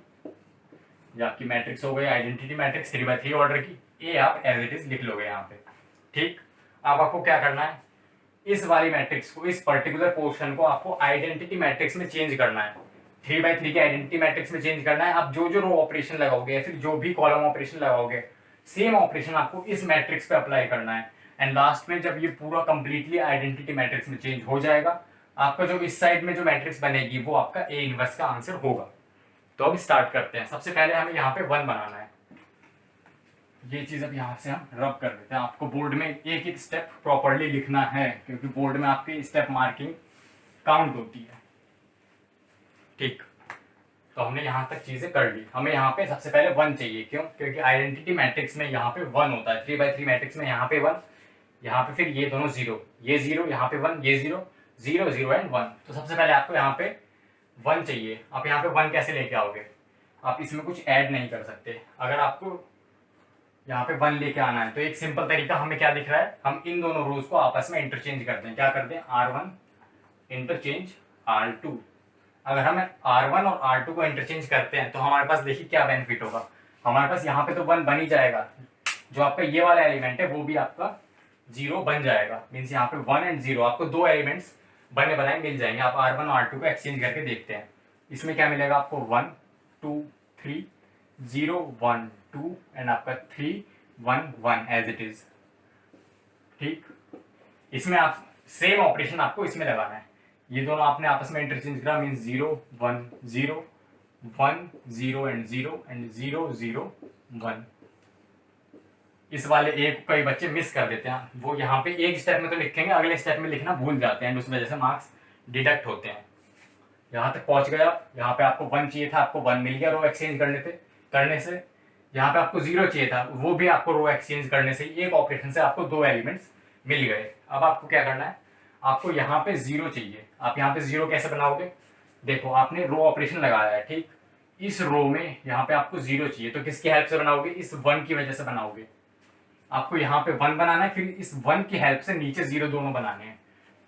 जो आपकी मैट्रिक्स हो गई आइडेंटिटी मैट्रिक्स 3x3 ऑर्डर की, ए आप एज इट इज लिख लोगे यहाँ पे। ठीक, अब आपको क्या करना है, इस वाली मैट्रिक्स को, इस पर्टिकुलर पोर्शन को आपको आइडेंटिटी मैट्रिक्स में चेंज करना है, 3x3 के आइडेंटिटी मैट्रिक्स में चेंज करना है। आप जो जो रो ऑपरेशन लगाओगे या फिर जो भी कॉलम ऑपरेशन लगाओगे, सेम ऑपरेशन आपको इस मैट्रिक्स पे अप्लाई करना है। एंड लास्ट में जब ये पूरा कंप्लीटली आइडेंटिटी मैट्रिक्स में चेंज हो जाएगा, आपका जो इस साइड में जो मैट्रिक्स बनेगी वो आपका ए इनवर्स का आंसर होगा। तो अब स्टार्ट करते हैं। सबसे पहले हमें यहाँ पे 1 बनाना है, ये चीज अब यहाँ से हम रब कर देते हैं। आपको बोर्ड में एक एक स्टेप प्रॉपरली लिखना है, क्योंकि बोर्ड में आपकी स्टेप मार्किंग काउंट होती है। ठीक, तो हमने यहाँ तक चीजें कर ली। हमें यहाँ पे सबसे पहले 1 चाहिए, क्यों, क्योंकि आइडेंटिटी मैट्रिक्स में यहाँ पे 1 होता है, 3x3 मैट्रिक्स में यहाँ पे 1, यहाँ पे फिर ये दोनों 0, ये 0, यहाँ पे 1, ये 0, 0 0 एंड 1। तो सबसे पहले आपको यहाँ पे 1 चाहिए। आप यहाँ पे 1 कैसे लेके आओगे, आप इसमें कुछ ऐड नहीं कर सकते। अगर आपको यहाँ पे 1 लेके आना है तो एक सिंपल तरीका हमें क्या दिख रहा है, हम इन दोनों रोज को आपस में इंटरचेंज करते हैं। क्या करते हैं, R1 इंटरचेंज R2। अगर हम R1 और R2 को इंटरचेंज करते हैं तो हमारे पास देखिए क्या बेनिफिट होगा, हमारे पास यहाँ पे तो 1 बन ही जाएगा, जो आपका ये वाला एलिमेंट है वो भी आपका 0 बन जाएगा। मीन्स यहाँ पे 1 एंड 0 आपको 2 एलिमेंट्स बने बनाए मिल जाएंगे। आप R1 और R2 को एक्सचेंज करके देखते हैं, इसमें क्या मिलेगा आपको, 1 2 3 0 1 2 एंड आपका 3 1 1 एज इट इज। ठीक, इसमें आप सेम ऑपरेशन आपको इसमें लगाना है। ये दोनों आपने आपस में इंटरचेंज करा, मीन्स 0 1 0 1 0 एंड 0 एंड 0 0 1। इस वाले ए को कई बच्चे मिस कर देते हैं, वो यहाँ पे एक स्टेप में तो लिखेंगे, अगले स्टेप में लिखना भूल जाते हैं, उस वजह से मार्क्स डिडक्ट होते हैं। यहाँ तक पहुंच गए आप, यहाँ पे आपको 1 चाहिए था, आपको 1 मिल गया रो एक्सचेंज करने से। यहाँ पे आपको 0 चाहिए था, वो भी आपको रो एक्सचेंज करने से, एक ऑपरेशन से आपको 2 एलिमेंट्स मिल गए। अब आपको क्या करना है, आपको यहाँ पे 0 चाहिए। आप यहाँ पे 0 कैसे बनाओगे, देखो आपने रो ऑपरेशन लगाया है, ठीक, इस रो में यहाँ पे आपको 0 चाहिए, तो किसकी हेल्प से बनाओगे, इस 1 की वजह से बनाओगे। आपको यहाँ पे 1 बनाना है, फिर इस 1 की हेल्प से नीचे 0 दोनों बनाने हैं।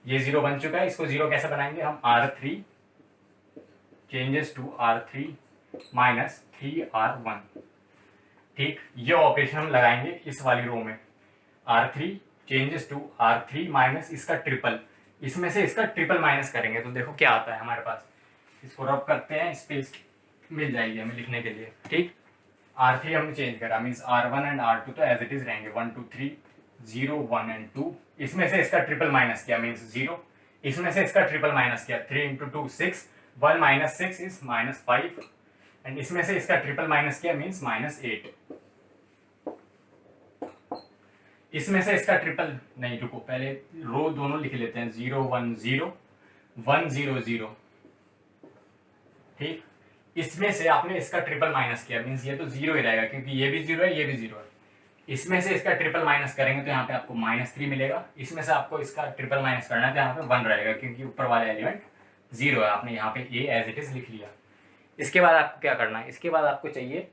ये 0 बन चुका है, इसको 0 कैसे बनाएंगे हम, R3 changes to R3 minus 3R1। ठीक, ये ऑपरेशन हम लगाएंगे इस वाली रो में, R3 changes to R3 minus इसका ट्रिपल, इसमें से इसका ट्रिपल माइनस करेंगे तो देखो क्या आता है हमारे पास। इसको रब करते हैं, स्पेस मिल जाएगी हमें लिखने के लिए। ठीक, R3 हमने चेंज करा, मीन्स R1 एंड R2 तो एज इट इज रहेंगे, 1 2 3 0 1 एंड 2। इसमें से इसका ट्रिपल माइनस किया, मीन्स 0, इसमें से इसका ट्रिपल माइनस किया, 3 into 2 6, 1 minus 6 is minus 5, and इसमें से इसका ट्रिपल माइनस किया, मीन्स माइनस 8। इसमें से इसका ट्रिपल नहीं, रुको पहले रो दोनों लिख लेते हैं, 0 1 0 1 0 0। ठीक, इसमें से आपने इसका ट्रिपल माइनस किया, मीन्स ये तो 0 ही रहेगा, क्योंकि ये भी 0 है, ये भी 0 है। इसमें से इसका ट्रिपल माइनस करेंगे तो यहाँ पे आपको -3 मिलेगा। इसमें से आपको इसका ट्रिपल माइनस करना है तो यहाँ पे 1 रहेगा, क्योंकि ऊपर वाला एलिमेंट 0 है। आपने यहाँ पे ए एज इट इज लिख लिया। इसके बाद आपको क्या करना है, इसके बाद आपको चाहिए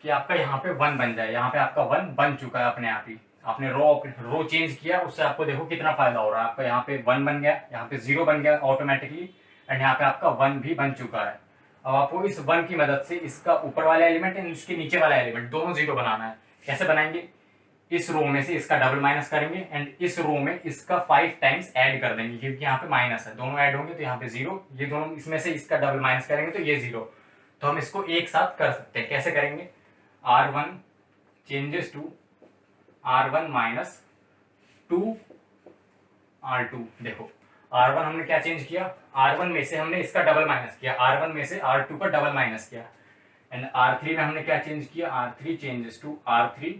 कि आपका यहाँ पे 1 बन जाए। यहाँ पे आपका 1 बन चुका है अपने आप ही, आपने रो चेंज किया, उससे आपको देखो कितना फायदा हो रहा है। आपका यहाँ पे 1 बन गया, यहाँ पे 0 बन गया ऑटोमेटिकली, एंड यहाँ पे आपका 1 भी बन चुका है। अब आपको इस 1 की मदद से इसका ऊपर वाला एलिमेंट एंड इसके नीचे वाला एलिमेंट दोनों 0 बनाना है। कैसे बनाएंगे, इस रो में से इसका डबल माइनस करेंगे एंड इस रो में इसका 5 टाइम्स ऐड कर देंगे, क्योंकि यहाँ पे माइनस है, दोनों ऐड होंगे तो यहाँ पे 0, ये दोनों इसमें से इसका डबल माइनस करेंगे तो ये 0। तो हम इसको एक साथ कर सकते हैं। कैसे करेंगे, R1 changes to R1 minus 2R2। देखो R1 हमने क्या चेंज किया, R1 में से हमने इसका डबल माइनस किया, R1 में से R2 का डबल माइनस किया, एंड R3 में हमने क्या चेंज किया, R3 changes to R3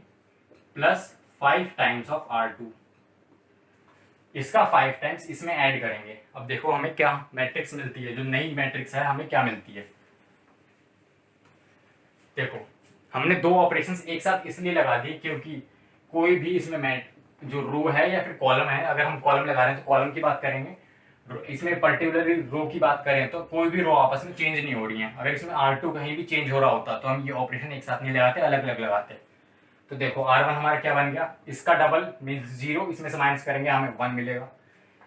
plus 5 times of R2। इसका 5 टाइम्स इसमें ऐड करेंगे। अब देखो हमें क्या मैट्रिक्स मिलती है, जो नई मैट्रिक्स है हमें क्या मिलती है। देखो हमने दो ऑपरेशंस एक साथ इसलिए लगा दी क्योंकि कोई भी इसमें मैट जो रो है या फिर कॉलम है, अगर हम कॉलम लगा रहे हैं तो कॉलम की बात करेंगे, इसमें पर्टिकुलरली रो की बात करें तो कोई भी रो आपस में चेंज नहीं हो रही है। अगर इसमें R2 कहीं भी चेंज हो रहा होता तो हम ये ऑपरेशन एक साथ नहीं लगाते, अलग अलग लगाते। तो देखो R1 हमारा क्या बन गया, इसका डबल मीन्स 0, इसमें से माइनस करेंगे हमें 1 मिलेगा।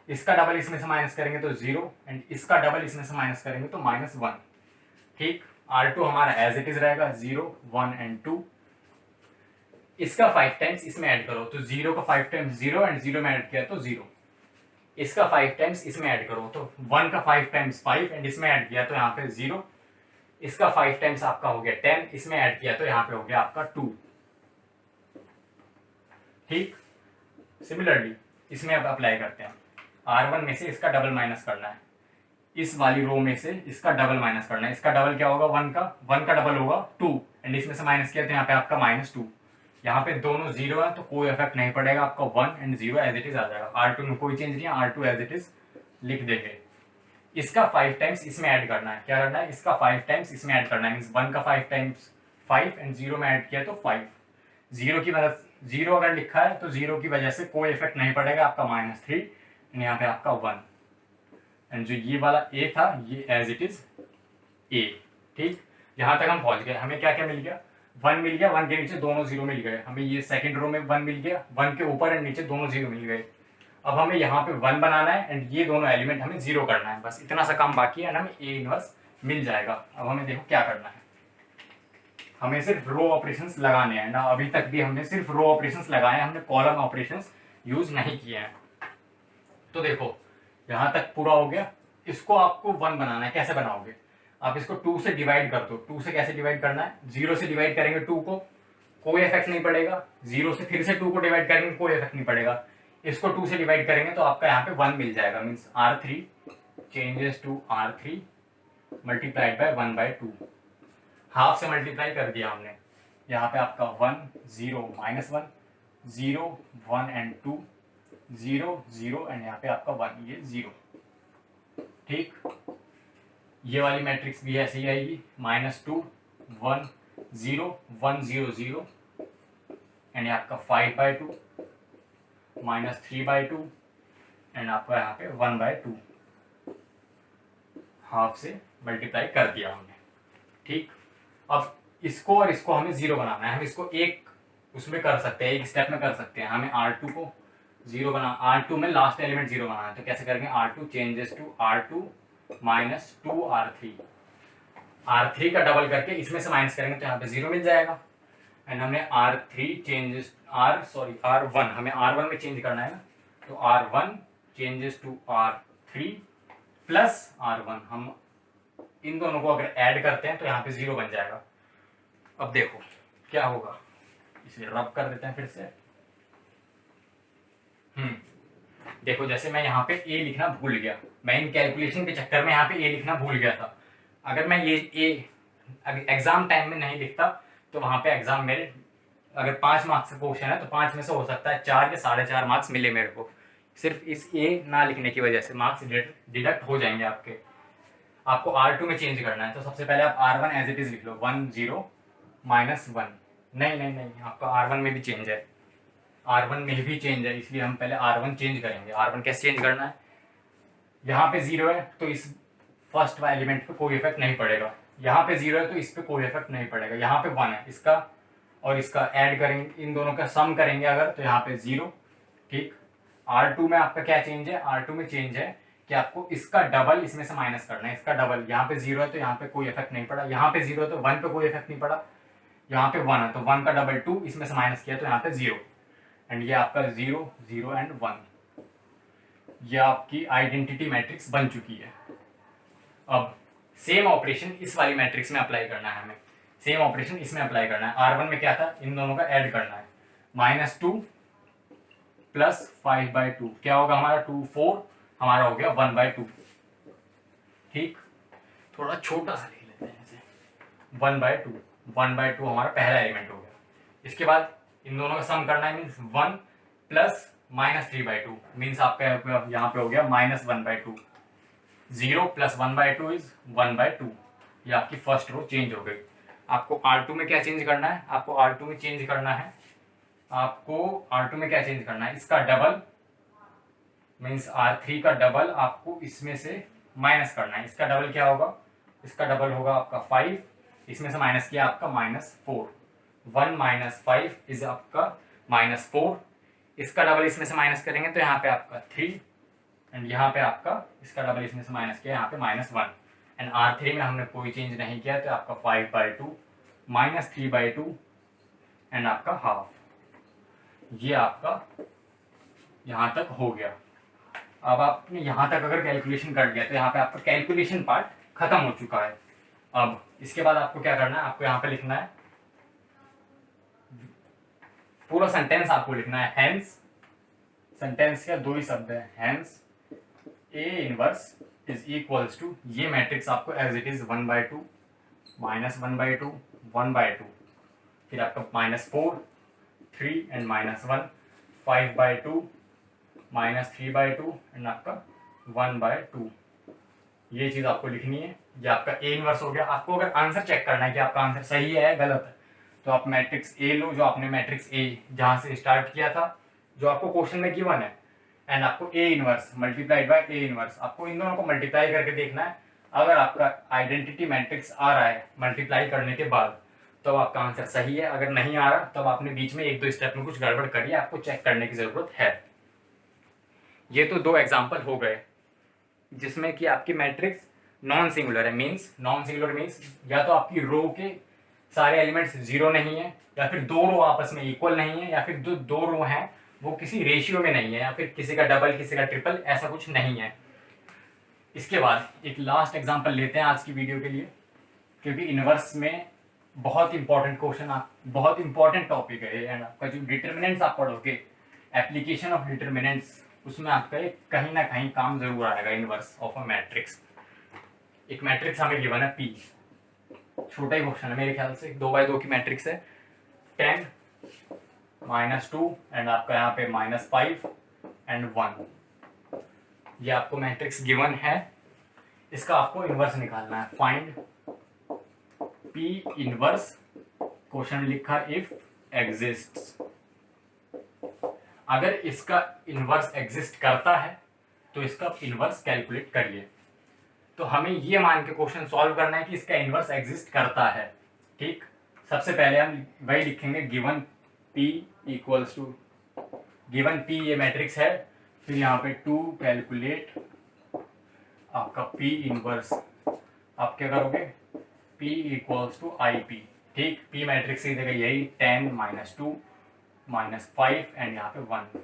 इसका डबल इसमें से माइनस करेंगे तो 0, एंड इसका डबल इसमें से माइनस करेंगे तो -1। ठीक, R2 हमारा एज इट इज रहेगा 0, 1 एंड 2। इसका 5 टाइम्स इसमें ऐड करो तो 0 का 5 टाइम्स 0 एंड 0 में ऐड किया तो 0। इसका 5 टाइम्स इसमें ऐड करो तो 1 का 5 टाइम्स 5 एंड इसमें ऐड किया तो यहाँ पे 0। इसका 5 टाइम्स आपका हो गया 10, इसमें ऐड किया तो यहाँ पे हो गया आपका 2। ठीक, सिमिलरली इसमें अब अप्लाई करते हैं। R1 में से इसका डबल माइनस करना है, इस वाली रो में से इसका डबल माइनस करना है। इसका डबल क्या होगा, 1 का डबल होगा 2, एंड इसमें से माइनस किया तो यहाँ पे आपका -2। यहाँ पे दोनों 0 है तो कोई इफेक्ट नहीं पड़ेगा, आपका 1 एंड 0 एज इट इज आ जाएगा। R2 में कोई चेंज नहीं है, R2 एज इट इज लिख देंगे। इसका 5 टाइम्स इसमें ऐड करना है, क्या करना है, इसका 5 टाइम्स इसमें ऐड करना है। मीन्स 1 का 5 टाइम्स 5 एंड 0 में ऐड किया तो 5। 0 की मदद 0 अगर लिखा है तो 0 की वजह से कोई इफेक्ट नहीं पड़ेगा, आपका -3 एंड यहाँ पे आपका 1, एंड जो ये वाला ए था ये एज इट इज ए। ठीक, यहाँ तक हम पहुंच गए। हमें क्या क्या मिल गया, 1 मिल गया, 1 के नीचे दोनों 0 मिल गए। हमें ये सेकंड रो में 1 मिल गया, 1 के ऊपर एंड नीचे दोनों 0 मिल गए। अब हमें यहाँ पे 1 बनाना है एंड ये दोनों एलिमेंट हमें 0 करना है, बस इतना सा काम बाकी है एंड हमें ए इनवर्स मिल जाएगा। अब हमें देखो क्या करना है, हमें सिर्फ रो ऑपरेशंस लगाने हैं ना। अभी तक भी हमने सिर्फ रो ऑपरेशंस लगाए हैं, हमने कॉलम ऑपरेशंस यूज नहीं किए हैं। तो देखो यहाँ तक पूरा हो गया। इसको आपको 1 बनाना है, कैसे बनाओगे, आप इसको 2 से डिवाइड कर दो। 2 से कैसे डिवाइड करना है, 0 से डिवाइड करेंगे 2 को, कोई इफेक्ट नहीं पड़ेगा। 0 से फिर से 2 को डिवाइड करेंगे, कोई इफेक्ट नहीं पड़ेगा। इसको 2 से डिवाइड करेंगे तो आपका यहाँ पे 1 मिल जाएगा। Means R3 changes to R3 multiplied by 1/2। Half से मल्टीप्लाई कर दिया हमने। यहाँ पे आपका 1 0 -1 0 1 एंड 2 0 0 एंड यहाँ पे आपका 1, ये 0। ठीक, ये वाली मैट्रिक्स भी ऐसे ही आएगी, -2 1 0 1 0 0 एंड आपका 5/2 -3/2 एंड आपका यहाँ पे 1/2। हाफ से मल्टीप्लाई कर दिया हमने। ठीक, अब इसको और इसको हमें 0 बनाना है। हम इसको एक उसमें कर सकते हैं, एक स्टेप में कर सकते हैं। हमें R2 को 0 बना, R2 में लास्ट एलिमेंट 0 बनाना है, तो कैसे करेंगे, R2 changes to R2 -2 R3। R3 का डबल करके इसमें से माइनस करेंगे तो यहाँ पे 0 मिल जाएगा। एंड हमें R3 चेंजेस R1 हमें R1 में चेंज करना है ना, तो R1 changes to R3 plus R1। हम इन दोनों को अगर ऐड करते हैं तो यहाँ पे 0 बन जाएगा। अब देखो क्या होगा, इसे रब कर देते हैं फिर से। देखो जैसे मैं यहाँ पे ए लिखना भूल गया, मैं इन कैलकुलेशन के चक्कर में यहाँ पे ए लिखना भूल गया था। अगर मैं ये ए एग्जाम टाइम में नहीं लिखता तो वहाँ पे एग्जाम मेरे, अगर 5 मार्क्स का क्वेश्चन है तो 5 में से हो सकता है 4 या 4.5 मार्क्स मिले मेरे को, सिर्फ इस ए ना लिखने की वजह से मार्क्स डिडक्ट हो जाएंगे आपके। आपको R2 में चेंज करना है तो सबसे पहले आप R1 एज इट इज लिख लो, 1 0 -1। नहीं, आपका R1 में भी चेंज है, R1 में भी चेंज है, इसलिए हम पहले R1 चेंज करेंगे। R1 कैसे चेंज करना है, यहाँ पे 0 है तो इस फर्स्ट एलिमेंट पे कोई इफेक्ट नहीं पड़ेगा, यहाँ पे 0 है तो इस पे कोई इफेक्ट नहीं पड़ेगा। यहाँ पे 1 है, इसका और इसका ऐड करेंगे, इन दोनों का सम करेंगे अगर, तो यहाँ पे 0। ठीक, R2 में आपका क्या चेंज है, R2 में चेंज है कि आपको इसका डबल इसमें से माइनस करना है। इसका डबल, यहाँ पे 0 है तो यहाँ पे कोई इफेक्ट नहीं पड़ा, यहाँ पे 0 है तो 1 पे कोई इफेक्ट नहीं पड़ा, यहाँ पे 1 है तो 1 का डबल 2, इसमें से माइनस किया तो यहाँ पे 0, एंड ये आपका 0 0 एंड 1। ये आपकी आइडेंटिटी मैट्रिक्स बन चुकी है। अब सेम ऑपरेशन इस वाली मैट्रिक्स में अप्लाई करना है हमें, सेम ऑपरेशन इसमें अप्लाई करना है। R1 में क्या था, इन दोनों का ऐड करना है, -2 प्लस 5/2 क्या होगा हमारा, 2 4 हमारा हो गया 1/2। ठीक, थोड़ा छोटा सा लिख लेते हैं इसे, 1/2 हमारा पहला एलिमेंट हो गया। इसके बाद इन दोनों का सम करना है, मीन्स 1 प्लस -3/2 मीन्स आपका यहाँ पे हो गया -1/2। 0 + 1/2 इज 1/2। ये आपकी फर्स्ट रो चेंज हो गई। आपको R2 में क्या चेंज करना है? आपको R2 में चेंज करना है, आपको R2 में क्या चेंज करना है? इसका डबल मीन्स R3 का डबल आपको इसमें से माइनस करना है। इसका डबल क्या होगा? इसका डबल होगा आपका 5, इसमें से माइनस किया आपका -4। 1 - 5 इज आपका -4। इसका डबल इसमें से माइनस करेंगे तो यहाँ पे आपका 3 एंड यहाँ पे आपका इसका डबल इसमें से माइनस किया यहाँ पे -1 एंड R3 में हमने कोई चेंज नहीं किया तो आपका 5/2 -3/2 एंड आपका हाफ। ये आपका यहाँ तक हो गया। अब आपने यहाँ तक अगर कैलकुलेशन कर लिया तो यहाँ पे आपका कैलकुलेशन पार्ट खत्म हो चुका है। अब इसके बाद आपको क्या करना है? आपको यहाँ पे लिखना है पूरा सेंटेंस, आपको लिखना है हेंस। सेंटेंस का दो ही शब्द है, hence A inverse is equals to, ये मैट्रिक्स आपको एज इट इज 1/2 -1/2 1/2, फिर आपका -4 3 एंड -1 5/2 -3/2 एंड आपका 1/2। ये चीज आपको लिखनी है। ये आपका A इनवर्स हो गया। आपको अगर आंसर चेक करना है कि आपका आंसर सही है गलत है, तो आप मैट्रिक्स A लो, जो आपने मैट्रिक्स A जहां से स्टार्ट किया था, जो आपको क्वेश्चन में गिवन है, एंड आपको A inverse multiplied bye A inverse, आपको इन दोनों को मल्टीप्लाई करके देखना है। अगर आपका आइडेंटिटी मैट्रिक्स आ रहा है मल्टीप्लाई करने के बाद, तो आपका आंसर सही है। अगर नहीं आ रहा तब आपने बीच में 1-2 स्टेप में कुछ गड़बड़ करी है, आपको चेक करने की जरूरत है। ये तो 2 एग्जाम्पल हो गए जिसमें कि आपकी मैट्रिक्स नॉन सिंगुलर है। मीन्स नॉन सिंगुलर मीन्स या तो आपकी रो के सारे एलिमेंट्स 0 नहीं है, या फिर 2 रो आपस में इक्वल नहीं है, या फिर जो 2 रो हैं वो किसी रेशियो में नहीं है, या फिर किसी का डबल किसी का ट्रिपल, ऐसा कुछ नहीं है। इसके बाद एक लास्ट एग्जांपल लेते हैं आज की वीडियो के लिए, क्योंकि इनवर्स में बहुत इंपॉर्टेंट क्वेश्चन, बहुत इंपॉर्टेंट टॉपिक है एंड आपका जो डिटर्मिनेंट्स आप पढ़ोगे, एप्लीकेशन ऑफ डिटर्मिनेंट्स, उसमें आपका एक कहीं ना कहीं काम जरूर आएगा। इनवर्स ऑफ अ मैट्रिक्स, एक मैट्रिक्स हमें गिवन है P, छोटा ही क्वेश्चन है मेरे ख्याल से, 2x2 की मैट्रिक्स है, 10 -2 एंड आपका यहाँ पे -5 एंड 1। ये आपको मैट्रिक्स गिवन है, इसका आपको इनवर्स निकालना है। फाइंड P इनवर्स, क्वेश्चन में लिखा इफ एग्जिस्ट्स। अगर इसका इनवर्स एग्जिस्ट करता है तो इसका इनवर्स कैलकुलेट करिए। तो हमें ये मान के क्वेश्चन सॉल्व करना है कि इसका इनवर्स एग्जिस्ट करता है। ठीक, सबसे पहले हम वही लिखेंगे, given P equals to, given P ये मैट्रिक्स है, फिर यहाँ पे 2 कैलकुलेट आपका P इनवर्स। आप क्या करोगे? P equals to IP। ठीक, P मैट्रिक्स की जगह यही 10 -2 -5 एंड यहाँ पे 1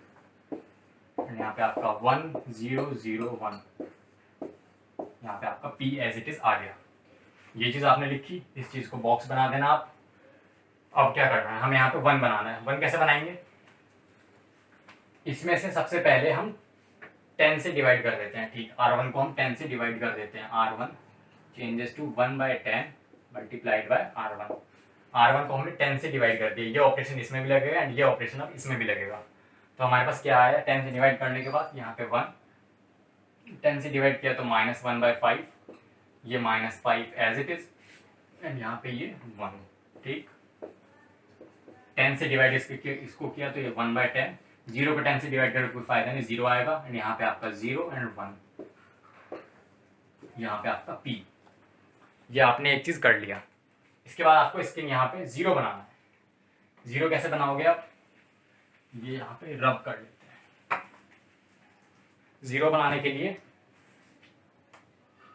एंड यहाँ पे आपका 1 0 0 1, यहाँ पे आपका P एज इट इज आ गया। ये चीज आपने लिखी, इस चीज को बॉक्स बना देना आप। अब क्या करना है? हमें यहाँ पे 1 बनाना है। 1 कैसे बनाएंगे? इसमें से सबसे पहले हम 10 से डिवाइड कर देते हैं। ठीक, R1 को हम 10 से डिवाइड कर देते हैं। R1 changes to 1/10 multiplied by R1। R1 को हमने 10 से डिवाइड कर दिया। ये ऑपरेशन इसमें भी लगेगा एंड ये ऑपरेशन अब इसमें भी लगेगा। तो हमारे पास क्या आया? 10 से डिवाइड करने के बाद यहाँ पे 1, 10 से डिवाइड किया तो -1/5, ये -5 एज इट इज एंड यहाँ पे ये 1। ठीक, 10 से डिवाइड इसको किया तो ये 1/10, 0 को 10 से डिवाइड करके कोई फायदा नहीं, 0 आएगा एंड यहाँ पे आपका 0 एंड 1, यहाँ पे आपका P। ये आपने एक चीज कर लिया। इसके बाद आपको इसके यहाँ पे 0 बनाना है। 0 कैसे बनाओगे आप? ये यहाँ पे रब कर लेते हैं। 0 बनाने के लिए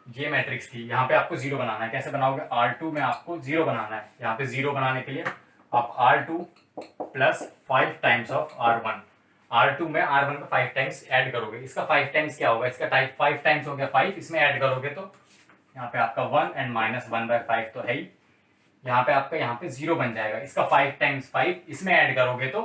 ये मैट्रिक्स थी, यहाँ पे आपको 0 बनाना है। कैसे बनाओगे? R2 में आपको 0 बनाना है। यहाँ पे 0 बनाने के लिए आप R2 plus 5 times of R1, R2 में R1 का 5 टाइम्स ऐड करोगे। इसका 5 टाइम्स क्या होगा? इसका 5 टाइम्स हो गया 5, इसमें ऐड करोगे तो यहाँ पे आपका 1 एंड -1/5 तो है ही। यहाँ पे आपका यहाँ पे 0 बन जाएगा। इसका 5 टाइम्स 5 इसमें ऐड करोगे तो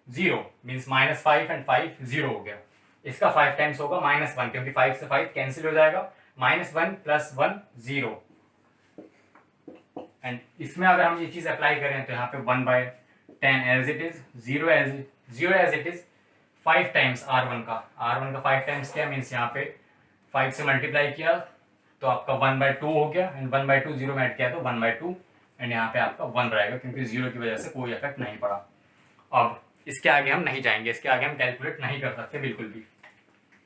0 मीन्स -5 एंड 5 0 हो गया। इसका 5 टाइम्स होगा -1, क्योंकि 5 से 5 कैंसिल हो जाएगा। -1 + 1 0 एंड इसमें अगर हम ये चीज अप्लाई करें तो यहाँ पे 1/10 as it is, 0 as it is, 5 times R1 का 5 टाइम्स किया मीन्स यहाँ पे 5 से मल्टीप्लाई किया तो आपका 1/2 हो गया, एंड 1/2 जीरो में ऐड किया तो 1/2, एंड यहाँ पे आपका 1 रहेगा क्योंकि जीरो की वजह से कोई इफेक्ट नहीं पड़ा। अब इसके आगे हम नहीं जाएंगे, इसके आगे हम कैलकुलेट नहीं कर सकते बिल्कुल भी।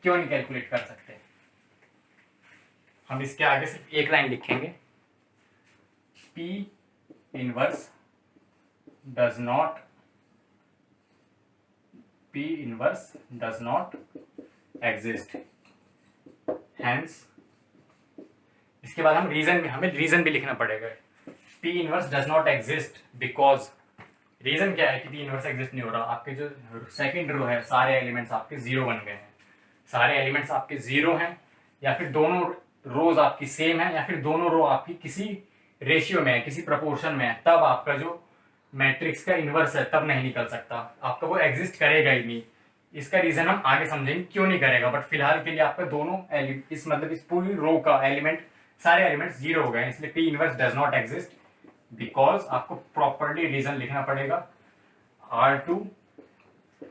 क्यों नहीं कैलकुलेट कर सकते? हम इसके आगे सिर्फ एक लाइन लिखेंगे, P inverse does not exist, hence इसके बाद हमें रीजन भी लिखना पड़ेगा। P inverse does not exist because, reason क्या है कि P इनवर्स एग्जिस्ट नहीं हो रहा? आपके जो सेकंड रो है सारे एलिमेंट्स आपके जीरो बन गए हैं, सारे एलिमेंट्स आपके जीरो हैं, या फिर दोनों रोज आपकी सेम है, या फिर दोनों रो आपकी किसी रेशियो में है, किसी प्रपोर्शन में है, तब आपका जो मैट्रिक्स का इनवर्स है तब नहीं निकल सकता, आपका वो एग्जिस्ट करेगा ही नहीं। इसका रीजन हम आगे समझेंगे क्यों नहीं करेगा, बट फिलहाल के लिए आपका दोनों इस पूरी रो का सारे एलिमेंट्स जीरो हो गए, इसलिए P inverse does not exist because आपको प्रॉपरली रीजन लिखना पड़ेगा। R2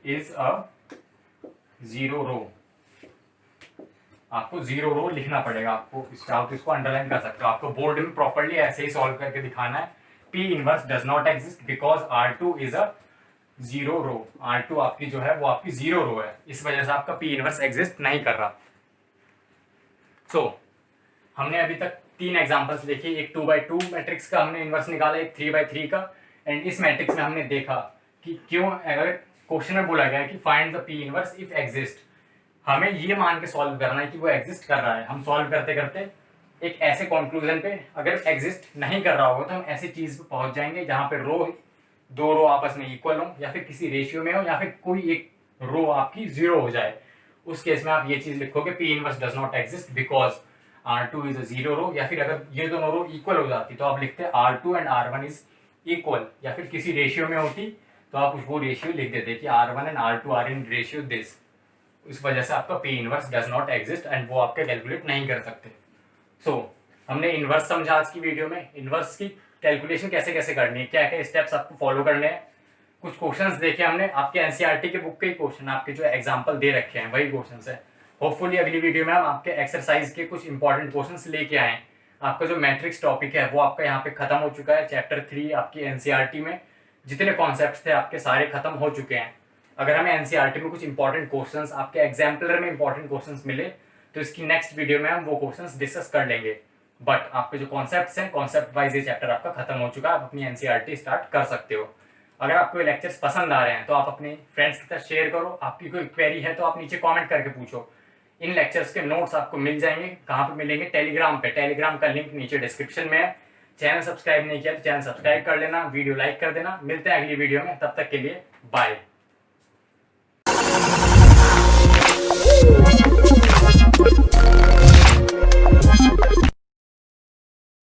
इज अ जीरो रो, आपको जीरो रो लिखना पड़ेगा। आप इसको अंडरलाइन कर सकते हो, आपको बोर्ड में प्रॉपरली ऐसे ही सॉल्व करके दिखाना है। P inverse does not exist because R2 is a zero row, R2 आपकी जो है वो आपकी जीरो रो है, इस वजह से आपका P इनवर्स एग्जिस्ट नहीं कर रहा। हमने अभी तक 3 एग्जांपल्स देखे, एक 2/2 मैट्रिक्स का हमने इनवर्स निकाला, एक 3/3 का, एंड इस मैट्रिक्स में हमने देखा कि क्यों, अगर क्वेश्चन में बोला गया है कि find the P inverse if exist, हमें ये मान के सॉल्व करना है कि वो एग्जिस्ट कर रहा है। हम सॉल्व करते करते एक ऐसे कंक्लूजन पे, अगर एग्जिस्ट नहीं कर रहा होगा तो हम ऐसी चीज पे पहुंच जाएंगे जहां पे दो रो आपस में इक्वल हो, या फिर किसी रेशियो में हो, या फिर कोई एक रो आपकी जीरो हो जाए। उस केस में आप ये चीज लिखोगे P inverse does not exist because R2 is a zero row, या फिर अगर ये दोनों रो इक्वल हो जाती तो आप लिखते R2 and R1 is equal, या फिर किसी रेशियो में होती तो आप वो रेशियो लिख देते कि R1 and R2 are in ratio this. इस वजह से आपका P inverse does not exist and वो आपके कैलकुलेट नहीं कर सकते। हमने इनवर्स समझा आज की वीडियो में। इनवर्स की कैलकुलेशन कैसे कैसे करनी है, क्या क्या स्टेप्स आपको फॉलो करने हैं, कुछ क्वेश्चंस देखे हमने, आपके एनसीईआरटी के बुक के ही क्वेश्चन, आपके जो एग्जांपल दे रखे हैं वही क्वेश्चंस है। होपफुली अगली वीडियो में हम आपके एक्सरसाइज के कुछ इंपॉर्टेंट क्वेश्चंस लेके आए। आपका जो मैट्रिक्स टॉपिक है वो आपका यहाँ पे खत्म हो चुका है। चैप्टर 3 आपकी एनसीईआरटी में जितने कॉन्सेप्ट्स थे आपके सारे खत्म हो चुके हैं। अगर हमें एनसीईआरटी में कुछ इंपॉर्टेंट क्वेश्चंस, आपके एग्जाम्पलर में इंपॉर्टेंट क्वेश्चंस मिले तो इसकी नेक्स्ट वीडियो में हम वो क्वेश्चंस डिस्कस कर लेंगे। बट आपके जो कॉन्सेप्ट्स हैं, कॉन्सेप्ट वाइज ये चैप्टर आपका खत्म हो चुका है, आप अपनी एनसीईआरटी स्टार्ट कर सकते हो। अगर आपको ये लेक्चर्स पसंद आ रहे हैं तो आप अपने फ्रेंड्स के साथ शेयर करो। आपकी कोई क्वेरी है तो आप नीचे कमेंट करके पूछो। इन लेक्चर्स के नोट्स आपको मिल जाएंगे, कहाँ पे मिलेंगे? टेलीग्राम पे। टेलीग्राम का लिंक नीचे डिस्क्रिप्शन में है। चैनल सब्सक्राइब नहीं किया तो चैनल सब्सक्राइब कर लेना, वीडियो लाइक कर देना। मिलते हैं अगली वीडियो में, तब तक के लिए बाय।